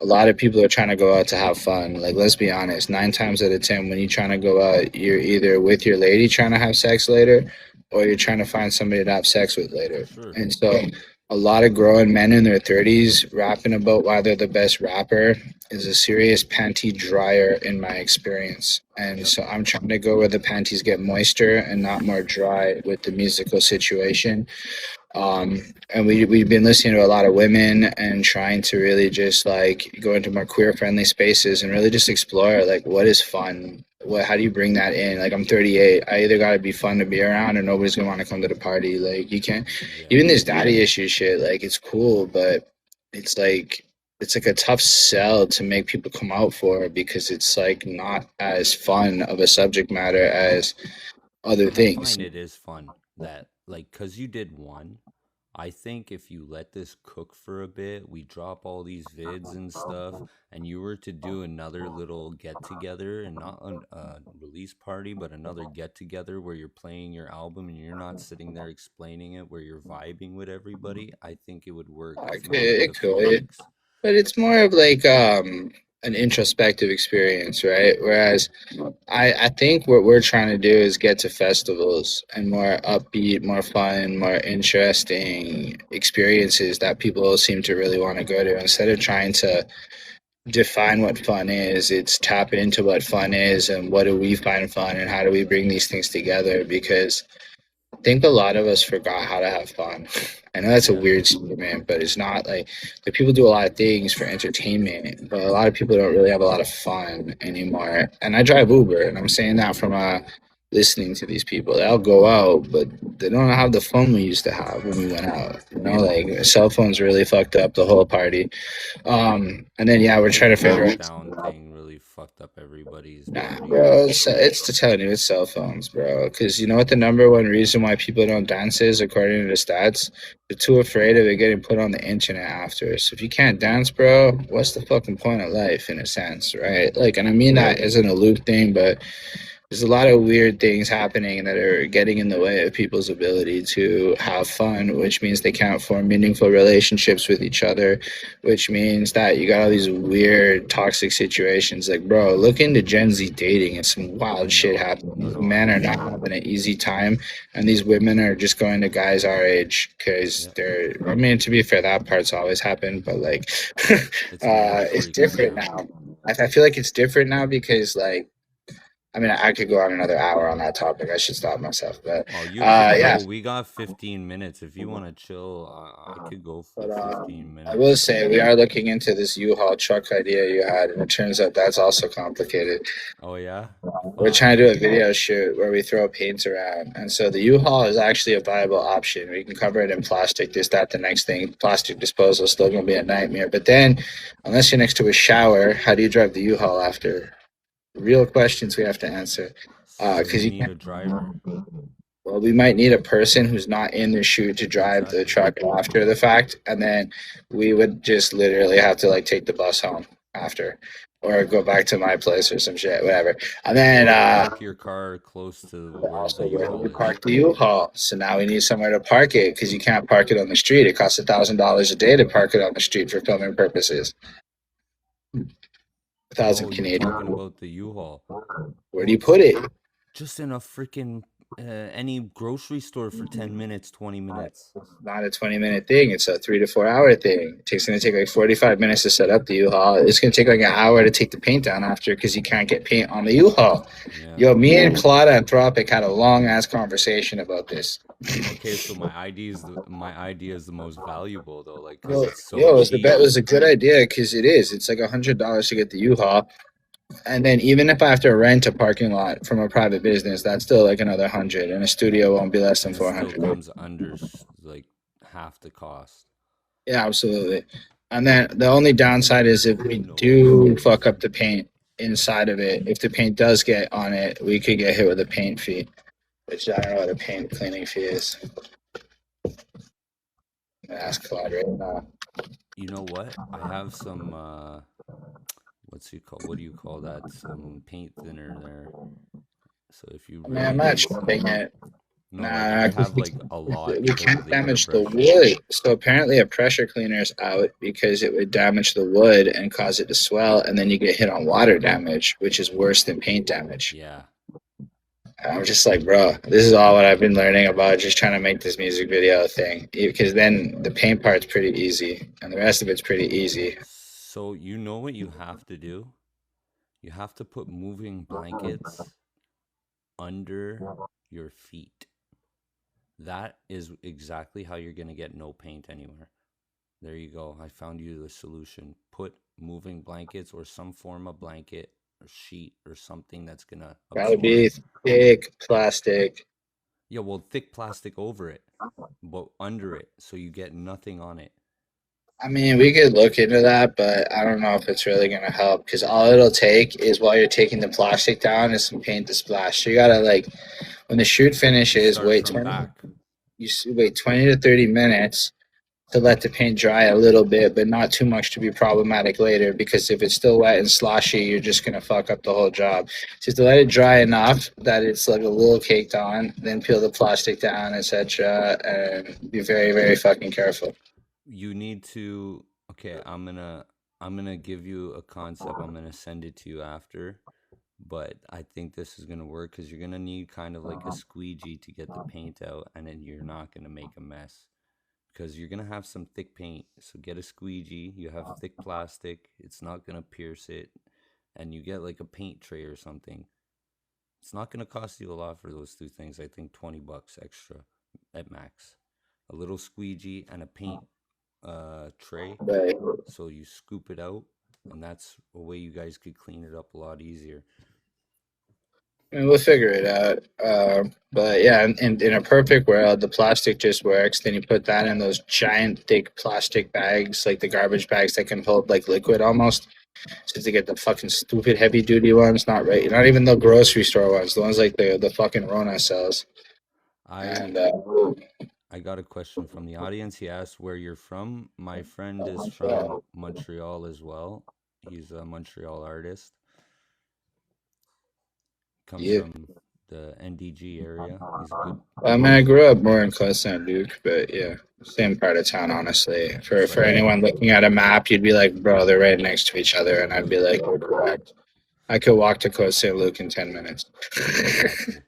Speaker 2: a lot of people are trying to go out to have fun. Like, let's be honest, 9 times out of 10, when you're trying to go out, you're either with your lady trying to have sex later, or you're trying to find somebody to have sex with
Speaker 1: for
Speaker 2: later.
Speaker 1: sure.
Speaker 2: And so, a lot of grown men in their 30s rapping about why they're the best rapper is a serious panty dryer in my experience. And
Speaker 1: Yep.
Speaker 2: so, I'm trying to go where the panties get moister and not more dry with the musical situation. And we've been listening to a lot of women and trying to really just like go into more queer friendly spaces and really just explore like what is fun. How do you bring that in? Like I'm 38. I either got to be fun to be around or nobody's gonna want to come to the party. Like you can't.
Speaker 1: Yeah.
Speaker 2: Even this daddy issue shit. Like it's cool, but it's like it's like a tough sell to make people come out for because it's like not as fun of a subject matter as other
Speaker 1: I
Speaker 2: things.
Speaker 1: find it is fun that, like, cause you did one. I think if you let this cook for a bit, we drop all these vids and stuff, and you were to do another little get together, and not a release party, but another get together where you're playing your album and you're not sitting there explaining it, where you're vibing with everybody, I think it would work, if not with a
Speaker 2: It
Speaker 1: few
Speaker 2: could.
Speaker 1: mics.
Speaker 2: But it's more of like an introspective experience, right? Whereas I think what we're trying to do is get to festivals and more upbeat, more fun, more interesting experiences that people seem to really want to go to instead of trying to define what fun is. It's tap into what fun is and what do we find fun and how do we bring these things together because I think a lot of us forgot how to have fun. I know that's a
Speaker 1: Yeah.
Speaker 2: weird statement, but it's not like people do a lot of things for entertainment, but a lot of people don't really have a lot of fun anymore. And I drive Uber, and I'm saying that from listening to these people. They'll go out, but they don't have the fun we used to have when we went out. You know, like cell phones really fucked up the whole party. And then yeah,
Speaker 1: I
Speaker 2: we're
Speaker 1: think
Speaker 2: trying
Speaker 1: the
Speaker 2: to figure
Speaker 1: lockdown
Speaker 2: out.
Speaker 1: thing really fucked up everybody's
Speaker 2: Nah,
Speaker 1: party.
Speaker 2: bro, it's to tell you, it's cell phones, bro. Because you know what the number one reason why people don't dance is, according to the stats? They're too afraid of it getting put on the internet after. So if you can't dance, bro, what's the fucking point of life, in a sense, right? Like, and I mean that isn't a loop thing, but there's a lot of weird things happening that are getting in the way of people's ability to have fun, which means they can't form meaningful relationships with each other, which means that you got all these weird toxic situations. Like, bro, look into Gen Z dating and some
Speaker 1: I
Speaker 2: wild shit
Speaker 1: know.
Speaker 2: happening. These
Speaker 1: No,
Speaker 2: men
Speaker 1: I'm
Speaker 2: are not
Speaker 1: seeing.
Speaker 2: having an easy time, and these women are just going to guys our age because
Speaker 1: Yeah.
Speaker 2: they're, I mean, to be fair, that part's always happened, but like,
Speaker 1: It's more
Speaker 2: it's
Speaker 1: frequent
Speaker 2: different
Speaker 1: now.
Speaker 2: now. I feel like it's different now because, like, I mean, I could go on another hour on that topic. I should stop myself, but
Speaker 1: Oh, you could
Speaker 2: yeah.
Speaker 1: go. We got 15 minutes. If you want to chill, I could go for
Speaker 2: But
Speaker 1: 15
Speaker 2: I will
Speaker 1: minutes.
Speaker 2: say we are looking into this U-Haul truck idea you had, and it turns out that's also complicated.
Speaker 1: Oh, yeah?
Speaker 2: We're
Speaker 1: Fuck.
Speaker 2: trying to do a video shoot where we throw paint around, and so the U-Haul is actually a viable option. We can cover it in plastic. This, that, the next thing. Plastic disposal is still going to be a nightmare. But then, unless you're next to a shower, how do you drive the U-Haul after? Real questions we have to answer.
Speaker 1: So
Speaker 2: Because
Speaker 1: you
Speaker 2: you
Speaker 1: need
Speaker 2: can't.
Speaker 1: a driver.
Speaker 2: Well, we might need a person who's not in the shoot to drive the
Speaker 1: Exactly.
Speaker 2: truck after the fact, and then we would just literally have to like take the bus home after, or go back to my place or some shit, whatever. And then
Speaker 1: Or park your car close to where the
Speaker 2: also where
Speaker 1: U-Haul
Speaker 2: we
Speaker 1: is.
Speaker 2: park the U-Haul. So now we need somewhere to park it because you can't park it on the street. It costs $1,000 a day to park it on the street for filming purposes. 1,000
Speaker 1: Oh, you're
Speaker 2: Canadian.
Speaker 1: talking about the U-Haul.
Speaker 2: Where do
Speaker 1: Well,
Speaker 2: you put it?
Speaker 1: just in a freaking any grocery store for 10 minutes, 20 minutes.
Speaker 2: Not a 20-minute thing. It's a 3 to 4 hour thing. It's going to take like 45 minutes to set up the U-Haul. It's going to take like an hour to take the paint down after because you can't get paint on the U-Haul.
Speaker 1: Yeah.
Speaker 2: Yo, me and Claude Anthropic had a long ass conversation about this.
Speaker 1: Okay, so my idea is the most valuable though, like because
Speaker 2: Yo,
Speaker 1: it's so
Speaker 2: yo, it was the bet
Speaker 1: cheap.
Speaker 2: was a good idea because it is. It's like $100 to get the U-Haul, and then even if I have to rent a parking lot from a private business, that's still like another 100, and a studio won't be less than
Speaker 1: And it still
Speaker 2: 400.
Speaker 1: comes under like half the cost.
Speaker 2: Yeah, absolutely. And then the only downside is if we
Speaker 1: No
Speaker 2: do fuck
Speaker 1: excuses.
Speaker 2: up the paint inside of it, if the paint does get on it, we could get hit with a paint fee, which I don't know what a paint cleaning fee is. I'm gonna ask Claude right now.
Speaker 1: You know what? I have some what's it called? What do you call that? Some paint thinner there. So if you
Speaker 2: I mean, I'm
Speaker 1: really
Speaker 2: not
Speaker 1: need
Speaker 2: shipping
Speaker 1: some,
Speaker 2: it.
Speaker 1: no, like
Speaker 2: Nah,
Speaker 1: I
Speaker 2: 'cause
Speaker 1: have like a lot
Speaker 2: we
Speaker 1: because of
Speaker 2: can't
Speaker 1: the
Speaker 2: damage the
Speaker 1: airbrush.
Speaker 2: wood. So apparently, a pressure cleaner is out because it would damage the wood and cause it to swell, and then you get hit on water damage, which is worse than paint damage.
Speaker 1: Yeah.
Speaker 2: I'm just like, bro, this is all what I've been learning about just trying to make this music video thing. Because then the paint part's pretty easy, and the rest of it's pretty easy.
Speaker 1: So you know what you have to do? You have to put moving blankets under your feet. That is exactly how you're going to get no paint anywhere. There you go. I found you the solution. Put moving blankets or some form of blanket or sheet or something that's going to
Speaker 2: Gotta
Speaker 1: absorb.
Speaker 2: be thick plastic.
Speaker 1: Yeah, well, thick plastic over it, but under it so you get nothing on it.
Speaker 2: I mean, we could look into that, but I don't know if it's really gonna help because all it'll take is while you're taking the plastic down is some paint to splash. So you gotta like when the shoot
Speaker 1: You
Speaker 2: finishes,
Speaker 1: start
Speaker 2: wait
Speaker 1: from
Speaker 2: 20.
Speaker 1: back.
Speaker 2: Wait 20 to 30 minutes to let the paint dry a little bit, but not too much to be problematic later. Because if it's still wet and sloshy, you're just gonna fuck up the whole job. Just to let it dry enough that it's like a little caked on, then peel the plastic down, etc., and be very, very fucking careful.
Speaker 1: You need to okay, I'm going to give you a concept. I'm going to send it to you after, but I think this is going to work cuz you're going to need kind of like a squeegee to get the paint out and then you're not going to make a mess because you're gonna have some thick paint. So get a squeegee. You have thick plastic. It's not gonna pierce it, and you get like a paint tray or something. It's not gonna cost you a lot for those two things. I think $20 extra at max. A little squeegee and a paint tray.
Speaker 2: Right.
Speaker 1: So you scoop it out, and that's a way you guys could clean it up a lot easier.
Speaker 2: I mean, we'll figure it out. But yeah, in a perfect world, the plastic just works. Then you put that in those giant, thick plastic bags, like the garbage bags that can hold like liquid almost. So to get the fucking stupid heavy duty ones, not right, not even the grocery store ones, the ones like the fucking Rona sells.
Speaker 1: I
Speaker 2: And
Speaker 1: I got a question from the audience. He asked where you're from. My friend is from Montreal as well. He's a Montreal artist. Comes
Speaker 2: yeah,
Speaker 1: from the NDG area. He's a good.
Speaker 2: I mean, I grew up more in Close Saint Luc, but yeah, same part of town. Honestly, for
Speaker 1: It's
Speaker 2: for
Speaker 1: like
Speaker 2: anyone looking at a map, you'd be like, bro, they're right next to each other, and I'd be like, we're correct. I could walk to Cote St. Luc in 10 minutes.
Speaker 1: exactly.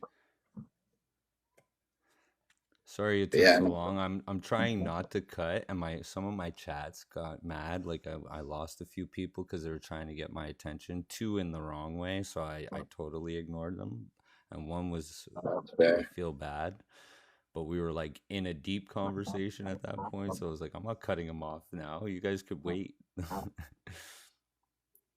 Speaker 1: Sorry it took
Speaker 2: Yeah,
Speaker 1: so long. I'm trying not to cut, and my some of my chats got mad. Like I lost a few people because they were trying to get my attention, two in the wrong way, so I totally ignored them. And one was
Speaker 2: that's
Speaker 1: made me
Speaker 2: fair.
Speaker 1: feel bad, but we were like in a deep conversation at that point, so I was like, I'm not cutting him off now. You guys could wait.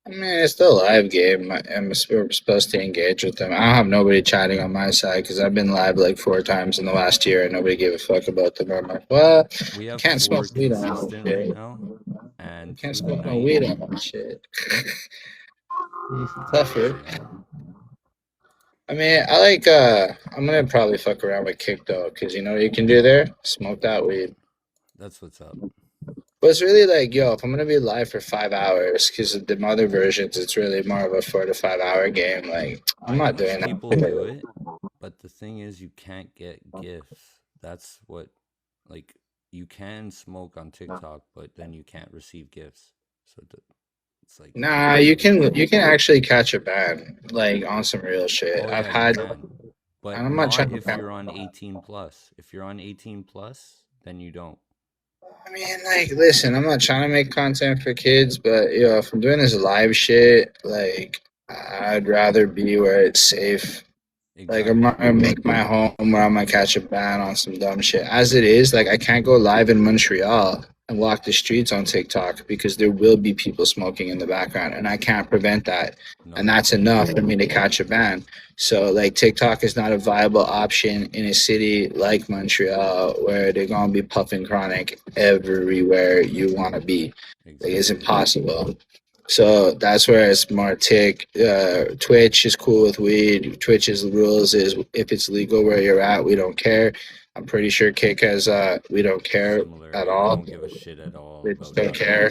Speaker 2: I mean, it's still a live game. We're supposed to engage with them. I don't have nobody chatting on my side because I've been live like 4 times in the last year and nobody gave a fuck about them. I'm like, well,
Speaker 1: We
Speaker 2: you
Speaker 1: have
Speaker 2: can't smoke
Speaker 1: four
Speaker 2: weed on that
Speaker 1: consistent right
Speaker 2: shit.
Speaker 1: now,
Speaker 2: You
Speaker 1: and
Speaker 2: can't
Speaker 1: through the
Speaker 2: smoke no
Speaker 1: night,
Speaker 2: weed on that shit. It's
Speaker 1: that's a
Speaker 2: tougher.
Speaker 1: shame.
Speaker 2: I mean, I'm gonna probably fuck around with Kick though, because you know what you can do there? Smoke that weed.
Speaker 1: That's what's up.
Speaker 2: But it's really like, yo, if I'm gonna be live for 5 hours, because of the other versions, it's really more of a 4 to 5 hour game. Like, I'm
Speaker 1: I
Speaker 2: not
Speaker 1: wish
Speaker 2: doing
Speaker 1: people do
Speaker 2: that.
Speaker 1: it, but the thing is, you can't get gifts. That's what, like, you can smoke on TikTok, but then you can't receive gifts. So it's like,
Speaker 2: Nah, you can actually catch a ban like on some real shit.
Speaker 1: oh
Speaker 2: I've
Speaker 1: yeah, you
Speaker 2: had,
Speaker 1: can,
Speaker 2: and
Speaker 1: but
Speaker 2: I'm not
Speaker 1: not
Speaker 2: trying to.
Speaker 1: if you're on 18 plus. If you're on 18 plus, then you don't.
Speaker 2: I mean, like, listen, I'm not trying to make content for kids, but if I'm doing this live shit, like, I'd rather be where it's safe. Like I'm not
Speaker 1: Exactly.
Speaker 2: gonna make my home where I'm gonna catch a ban on some dumb shit. As it is, like I can't go live in Montreal and walk the streets on TikTok because there will be people smoking in the background, and I can't prevent that.
Speaker 1: No,
Speaker 2: And
Speaker 1: you
Speaker 2: that's
Speaker 1: can't.
Speaker 2: enough for me to catch a ban. So like TikTok is not a viable option in a city like Montreal where they're gonna be puffing chronic everywhere you wanna be. Like it's
Speaker 1: Exactly.
Speaker 2: impossible. So that's where it's more tick. Twitch is cool with weed. Twitch's rules is if it's legal where you're at, we don't care. I'm pretty sure Kick has we don't care
Speaker 1: Similar.
Speaker 2: at
Speaker 1: Yeah, we
Speaker 2: all.
Speaker 1: don't give a shit at all
Speaker 2: We just
Speaker 1: about
Speaker 2: don't
Speaker 1: that. Like,
Speaker 2: care.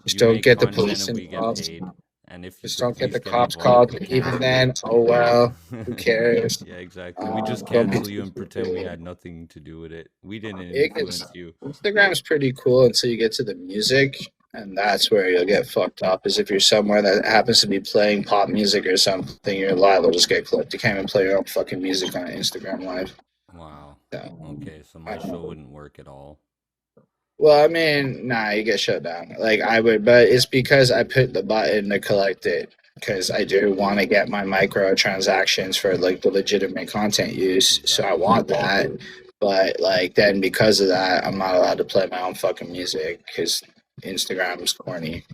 Speaker 2: Just
Speaker 1: you
Speaker 2: don't
Speaker 1: make
Speaker 2: get the
Speaker 1: content
Speaker 2: police
Speaker 1: and we get
Speaker 2: involved.
Speaker 1: paid. And if
Speaker 2: Just
Speaker 1: the
Speaker 2: don't get
Speaker 1: police
Speaker 2: the
Speaker 1: get
Speaker 2: cops
Speaker 1: involved,
Speaker 2: called.
Speaker 1: we
Speaker 2: Even
Speaker 1: cancel you.
Speaker 2: then, oh well. Who cares?
Speaker 1: Yeah, exactly. We just
Speaker 2: Don't be
Speaker 1: cancel you
Speaker 2: too
Speaker 1: and pretend we
Speaker 2: stupid.
Speaker 1: had nothing to do with it. We didn't
Speaker 2: It gets,
Speaker 1: influence you.
Speaker 2: Instagram's pretty cool until you get to the music, and that's where you'll get fucked up. Is if you're somewhere that happens to be playing pop music or something, your live will just get clipped. You can't even play your own fucking music on Instagram live.
Speaker 1: Wow.
Speaker 2: So,
Speaker 1: Okay, so
Speaker 2: I
Speaker 1: my
Speaker 2: don't
Speaker 1: show
Speaker 2: know.
Speaker 1: wouldn't work at all.
Speaker 2: Well, I mean, nah, you get shut down. Like I would, but it's because I put the button to collect it because I do want to get my micro transactions for like the legitimate content use. So I
Speaker 1: Exactly.
Speaker 2: want that. But like then because of that, I'm not allowed to play my own fucking music because Instagram is corny.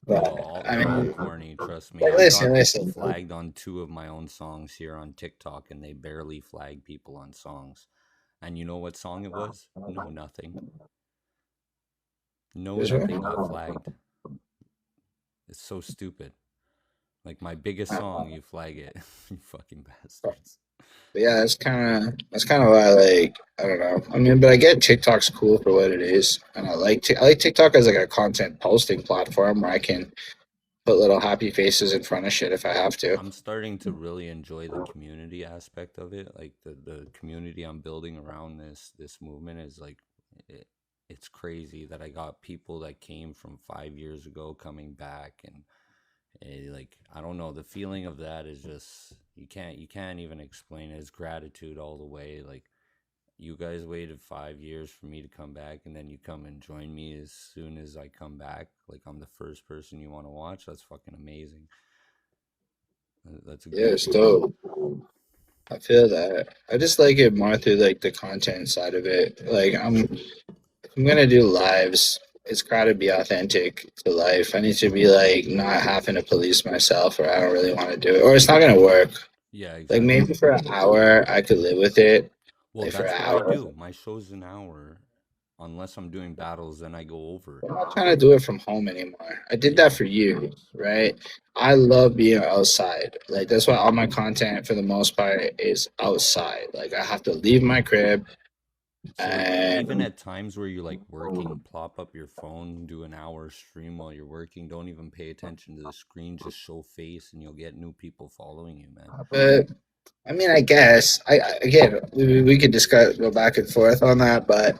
Speaker 1: Yeah.
Speaker 2: But I
Speaker 1: They're all
Speaker 2: mean,
Speaker 1: corny, trust me.
Speaker 2: like,
Speaker 1: I've got people
Speaker 2: listen.
Speaker 1: flagged on two of my own songs here on TikTok and they barely flag people on songs. And you know what song it was? No, nothing. No,
Speaker 2: This
Speaker 1: nothing got
Speaker 2: one?
Speaker 1: flagged. It's so stupid. Like my biggest song, you flag it. You fucking bastards.
Speaker 2: But yeah, that's kind of why I don't know. I mean, but I get TikTok's cool for what it is, and I like TikTok as like a content posting platform where I can put little happy faces in front of shit if I have to.
Speaker 1: I'm starting to really enjoy the community aspect of it. Like the community I'm building around this movement is like it, it's crazy that I got people that came from 5 years ago coming back and like I don't know, the feeling of that is just you can't even explain it. It's gratitude all the way. Like you guys waited 5 years for me to come back, and then you come and join me as soon as I come back. Like I'm the first person you want to watch. That's fucking amazing. That's a
Speaker 2: Yeah,
Speaker 1: good
Speaker 2: it's
Speaker 1: feeling.
Speaker 2: dope. I feel that. I just like it more through like the content side of it. Like I'm gonna do lives. It's gotta be authentic to life. I need to be like not having to police myself, or I don't really want to do it, or it's not gonna work.
Speaker 1: Yeah,
Speaker 2: Like
Speaker 1: exactly.
Speaker 2: maybe for an hour I could live with it.
Speaker 1: Well,
Speaker 2: Like for
Speaker 1: that's
Speaker 2: an
Speaker 1: what I
Speaker 2: hour.
Speaker 1: do. My show's an hour. Unless I'm doing battles, then I go over.
Speaker 2: I'm not trying to do it from home anymore. I did that
Speaker 1: Yeah.
Speaker 2: for years, right? I love being outside. Like that's why all my content for the most part is outside. Like I have to leave my crib
Speaker 1: So like even
Speaker 2: and
Speaker 1: at times where you're like working, plop up your phone, do an hour stream while you're working. Don't even pay attention to the screen. Just show face, and you'll get new people following you, man.
Speaker 2: but I mean I guess again we could discuss go back and forth on that, but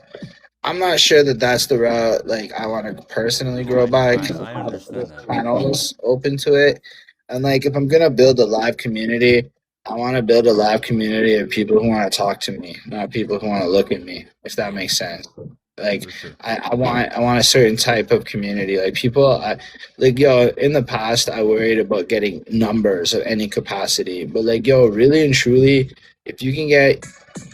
Speaker 2: I'm not sure that that's the route like I want to personally
Speaker 1: No,
Speaker 2: grow by.
Speaker 1: I understand
Speaker 2: There's
Speaker 1: that.
Speaker 2: channels open to it, and like if I'm gonna build a live community, I want to build a live community of people who want to talk to me, not people who want to look at me. If that
Speaker 1: Yeah,
Speaker 2: makes sense. Like
Speaker 1: for sure.
Speaker 2: I want a certain type of community. Like people, like yo. In the past, I worried about getting numbers of any capacity, but like yo, really and truly, if you can get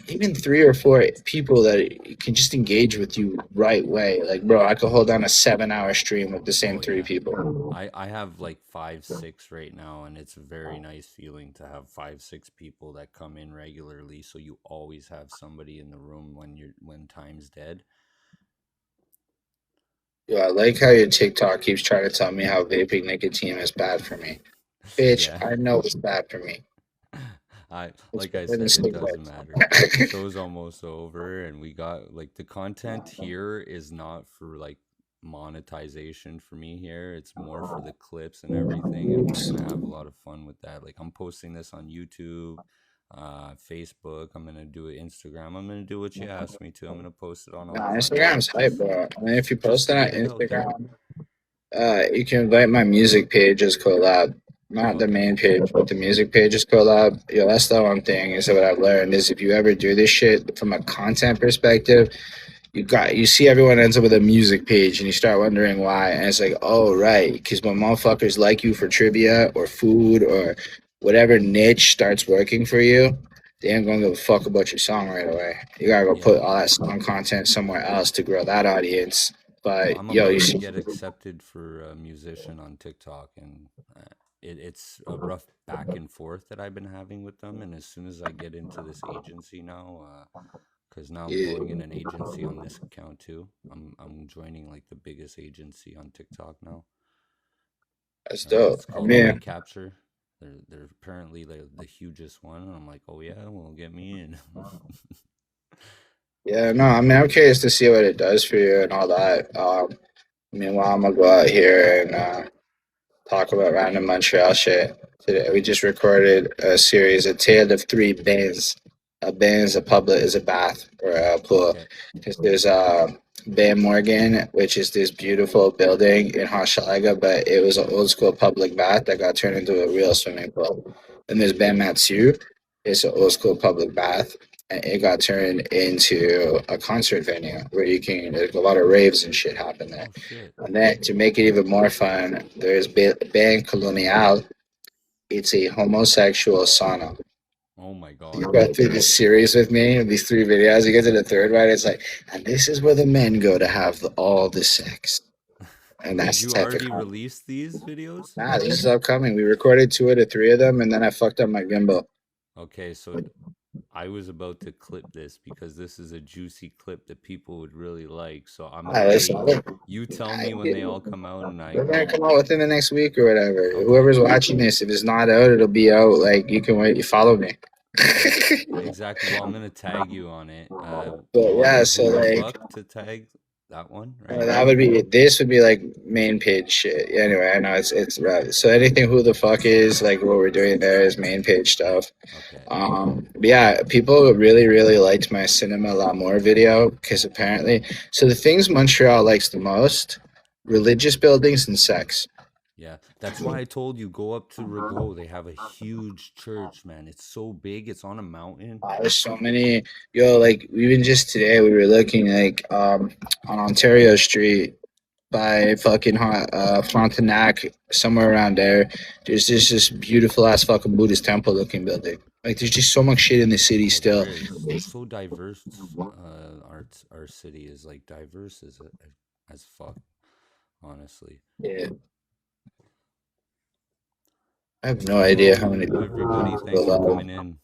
Speaker 2: even three or four people that can just engage with you right way. Like, bro, I could hold on a 7 hour stream with the same
Speaker 1: Oh
Speaker 2: three
Speaker 1: yeah.
Speaker 2: people.
Speaker 1: I have like 5, 6 right now, and it's a very nice feeling to have 5, 6 people that come in regularly. So you always have somebody in the room when time's dead.
Speaker 2: Yo, I like how your TikTok keeps trying to tell me how vaping nicotine is bad for me. Bitch,
Speaker 1: Yeah.
Speaker 2: I know it's bad for me.
Speaker 1: I
Speaker 2: It's
Speaker 1: like I
Speaker 2: better than
Speaker 1: said, it doesn't
Speaker 2: cigarettes.
Speaker 1: matter. The show's almost over, and we got like the content here is not for like monetization for me here. It's more for the clips and everything, and we're gonna have a lot of fun with that. Like I'm posting this on YouTube, Facebook. I'm gonna do it Instagram. I'm gonna do what you asked me to. I'm gonna post it on all
Speaker 2: Nah,
Speaker 1: platforms
Speaker 2: Instagram's hype, bro. I mean, if you
Speaker 1: just
Speaker 2: post
Speaker 1: to
Speaker 2: it on
Speaker 1: get it out there.
Speaker 2: Instagram, you can invite my music page as collab. Not the
Speaker 1: Okay.
Speaker 2: main page, but the music page is collab. Yo, that's the one thing is what I've learned is if you ever do this shit from a content perspective, you see everyone ends up with a music page and you start wondering why, and it's like, oh right, because when motherfuckers like you for trivia or food or whatever niche starts working for you, they ain't gonna give a fuck about your song right away. You gotta go
Speaker 1: Yeah.
Speaker 2: put all that song content somewhere else to grow that audience.
Speaker 1: Well,
Speaker 2: But
Speaker 1: I'm
Speaker 2: yo, you
Speaker 1: about to
Speaker 2: see,
Speaker 1: get accepted for a musician on TikTok, and it's a rough back and forth that I've been having with them. And as soon as I get into this agency now, because now I'm
Speaker 2: yeah,
Speaker 1: going in an agency on this account too. I'm joining like the biggest agency on TikTok now.
Speaker 2: that's dope.
Speaker 1: It's
Speaker 2: I
Speaker 1: called
Speaker 2: mean,
Speaker 1: Recapture. They're apparently the hugest one, and I'm like, oh yeah, well get me in.
Speaker 2: yeah, no, I mean, I'm curious to see what it does for you and all that. Meanwhile, I'm gonna go out here and talk about random Montreal shit. Today we just recorded a series, a tale of three bands. A band is a public is a bath or a pool.
Speaker 1: Okay.
Speaker 2: 'Cause there's Bay Morgan, which is this beautiful building in Hochelaga, but it was an old school public bath that got turned into a real swimming pool. And there's Ben Matsu, it's an old school public bath, and it got turned into a concert venue where you can there's a lot of raves and shit happen there.
Speaker 1: Oh shit.
Speaker 2: And then to make it even more fun, there's Ben Colonial. It's a homosexual sauna.
Speaker 1: Oh my
Speaker 2: You
Speaker 1: god.
Speaker 2: go through this series with me, these three videos. You get to the third one, it's like, and this is where the men go to have all the sex. And
Speaker 1: Did
Speaker 2: that's
Speaker 1: you
Speaker 2: the type of
Speaker 1: already
Speaker 2: content.
Speaker 1: release these videos?
Speaker 2: Nah, this is upcoming. We recorded two out of three of them, and then I fucked up my gimbal.
Speaker 1: Okay, so I was about to clip this because this is a juicy clip that people would really like. So I'm
Speaker 2: Ah,
Speaker 1: gonna
Speaker 2: listen,
Speaker 1: wait. You tell me when they all come out, and
Speaker 2: they're gonna
Speaker 1: I'll.
Speaker 2: come out within the next week or whatever.
Speaker 1: Okay.
Speaker 2: Whoever's watching this, if it's not out, it'll be out. Like you can wait. You follow me.
Speaker 1: Yeah. Exactly. Well, I'm gonna tag you on it. You
Speaker 2: But
Speaker 1: want
Speaker 2: yeah,
Speaker 1: the
Speaker 2: so
Speaker 1: Who the
Speaker 2: like
Speaker 1: fuck to tag that one, right?
Speaker 2: that would be this would be like main page shit. Anyway, I know it's right. So anything who the fuck is like what we're doing there is main page stuff.
Speaker 1: Okay.
Speaker 2: But yeah, people really liked my Cinema L'Amour video because apparently, so the things Montreal likes the most: religious buildings and sex.
Speaker 1: Yeah, that's why I told you go up to Rigaud. They have a huge church, man. It's so big. It's on a mountain.
Speaker 2: There's so many. Yo, like even just today, we were looking like on Ontario Street by fucking Frontenac, somewhere around there. There's just this beautiful ass fucking Buddhist temple looking building. Like there's just so much shit in the city
Speaker 1: Oh, there
Speaker 2: still.
Speaker 1: is. It's so diverse. Our city is like diverse as fuck. Honestly.
Speaker 2: Yeah, I have no idea how many
Speaker 1: Hello,
Speaker 2: people
Speaker 1: everybody.
Speaker 2: are
Speaker 1: Thanks for
Speaker 2: alive.
Speaker 1: coming in.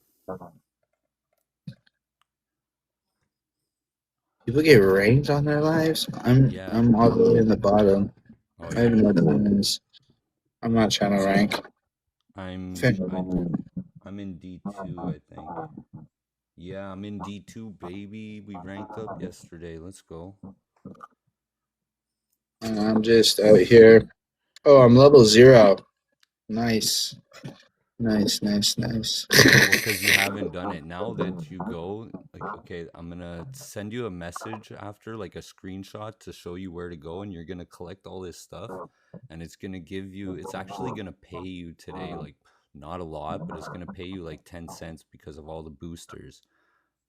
Speaker 2: People get ranked on their lives. I'm
Speaker 1: Yeah.
Speaker 2: I'm all the way in the bottom.
Speaker 1: Oh
Speaker 2: I have
Speaker 1: yeah.
Speaker 2: no plans. I'm not trying to rank.
Speaker 1: I'm I I'm in D2, I think. Yeah, I'm in D2, baby. We ranked up yesterday. Let's go.
Speaker 2: I'm just out here. Oh, I'm level 0. Nice, nice, nice, nice.
Speaker 1: Well, because you haven't done it. Now that you go, like, okay, I'm gonna send you a message after, like a screenshot to show you where to go, and you're gonna collect all this stuff, and it's gonna give you, it's actually gonna pay you today, like, not a lot, but it's gonna pay you like 10 cents because of all the boosters.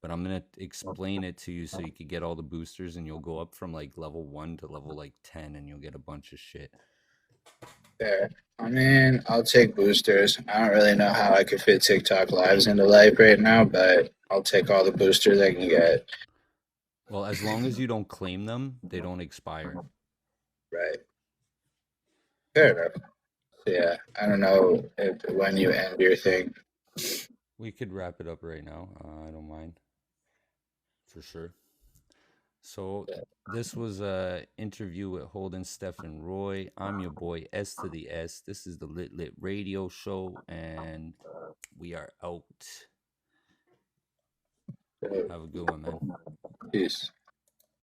Speaker 1: But I'm gonna explain it to you so you could get all the boosters, and you'll go up from like level 1 to level like 10, and you'll get a bunch of shit.
Speaker 2: There. I mean, I'll take boosters. I don't really know how I could fit TikTok lives into life right now, but I'll take all the boosters I can get.
Speaker 1: Well, as long as you don't claim them, they don't expire.
Speaker 2: Right. Fair enough. So, yeah, I don't know when you end your thing.
Speaker 1: We could wrap it up right now. I don't mind for sure. So this was a interview with Holden Stephan Roy. I'm your boy S to the S. This is the Lit Lit Radio Show, and we are out. Have a good one, man.
Speaker 2: Peace.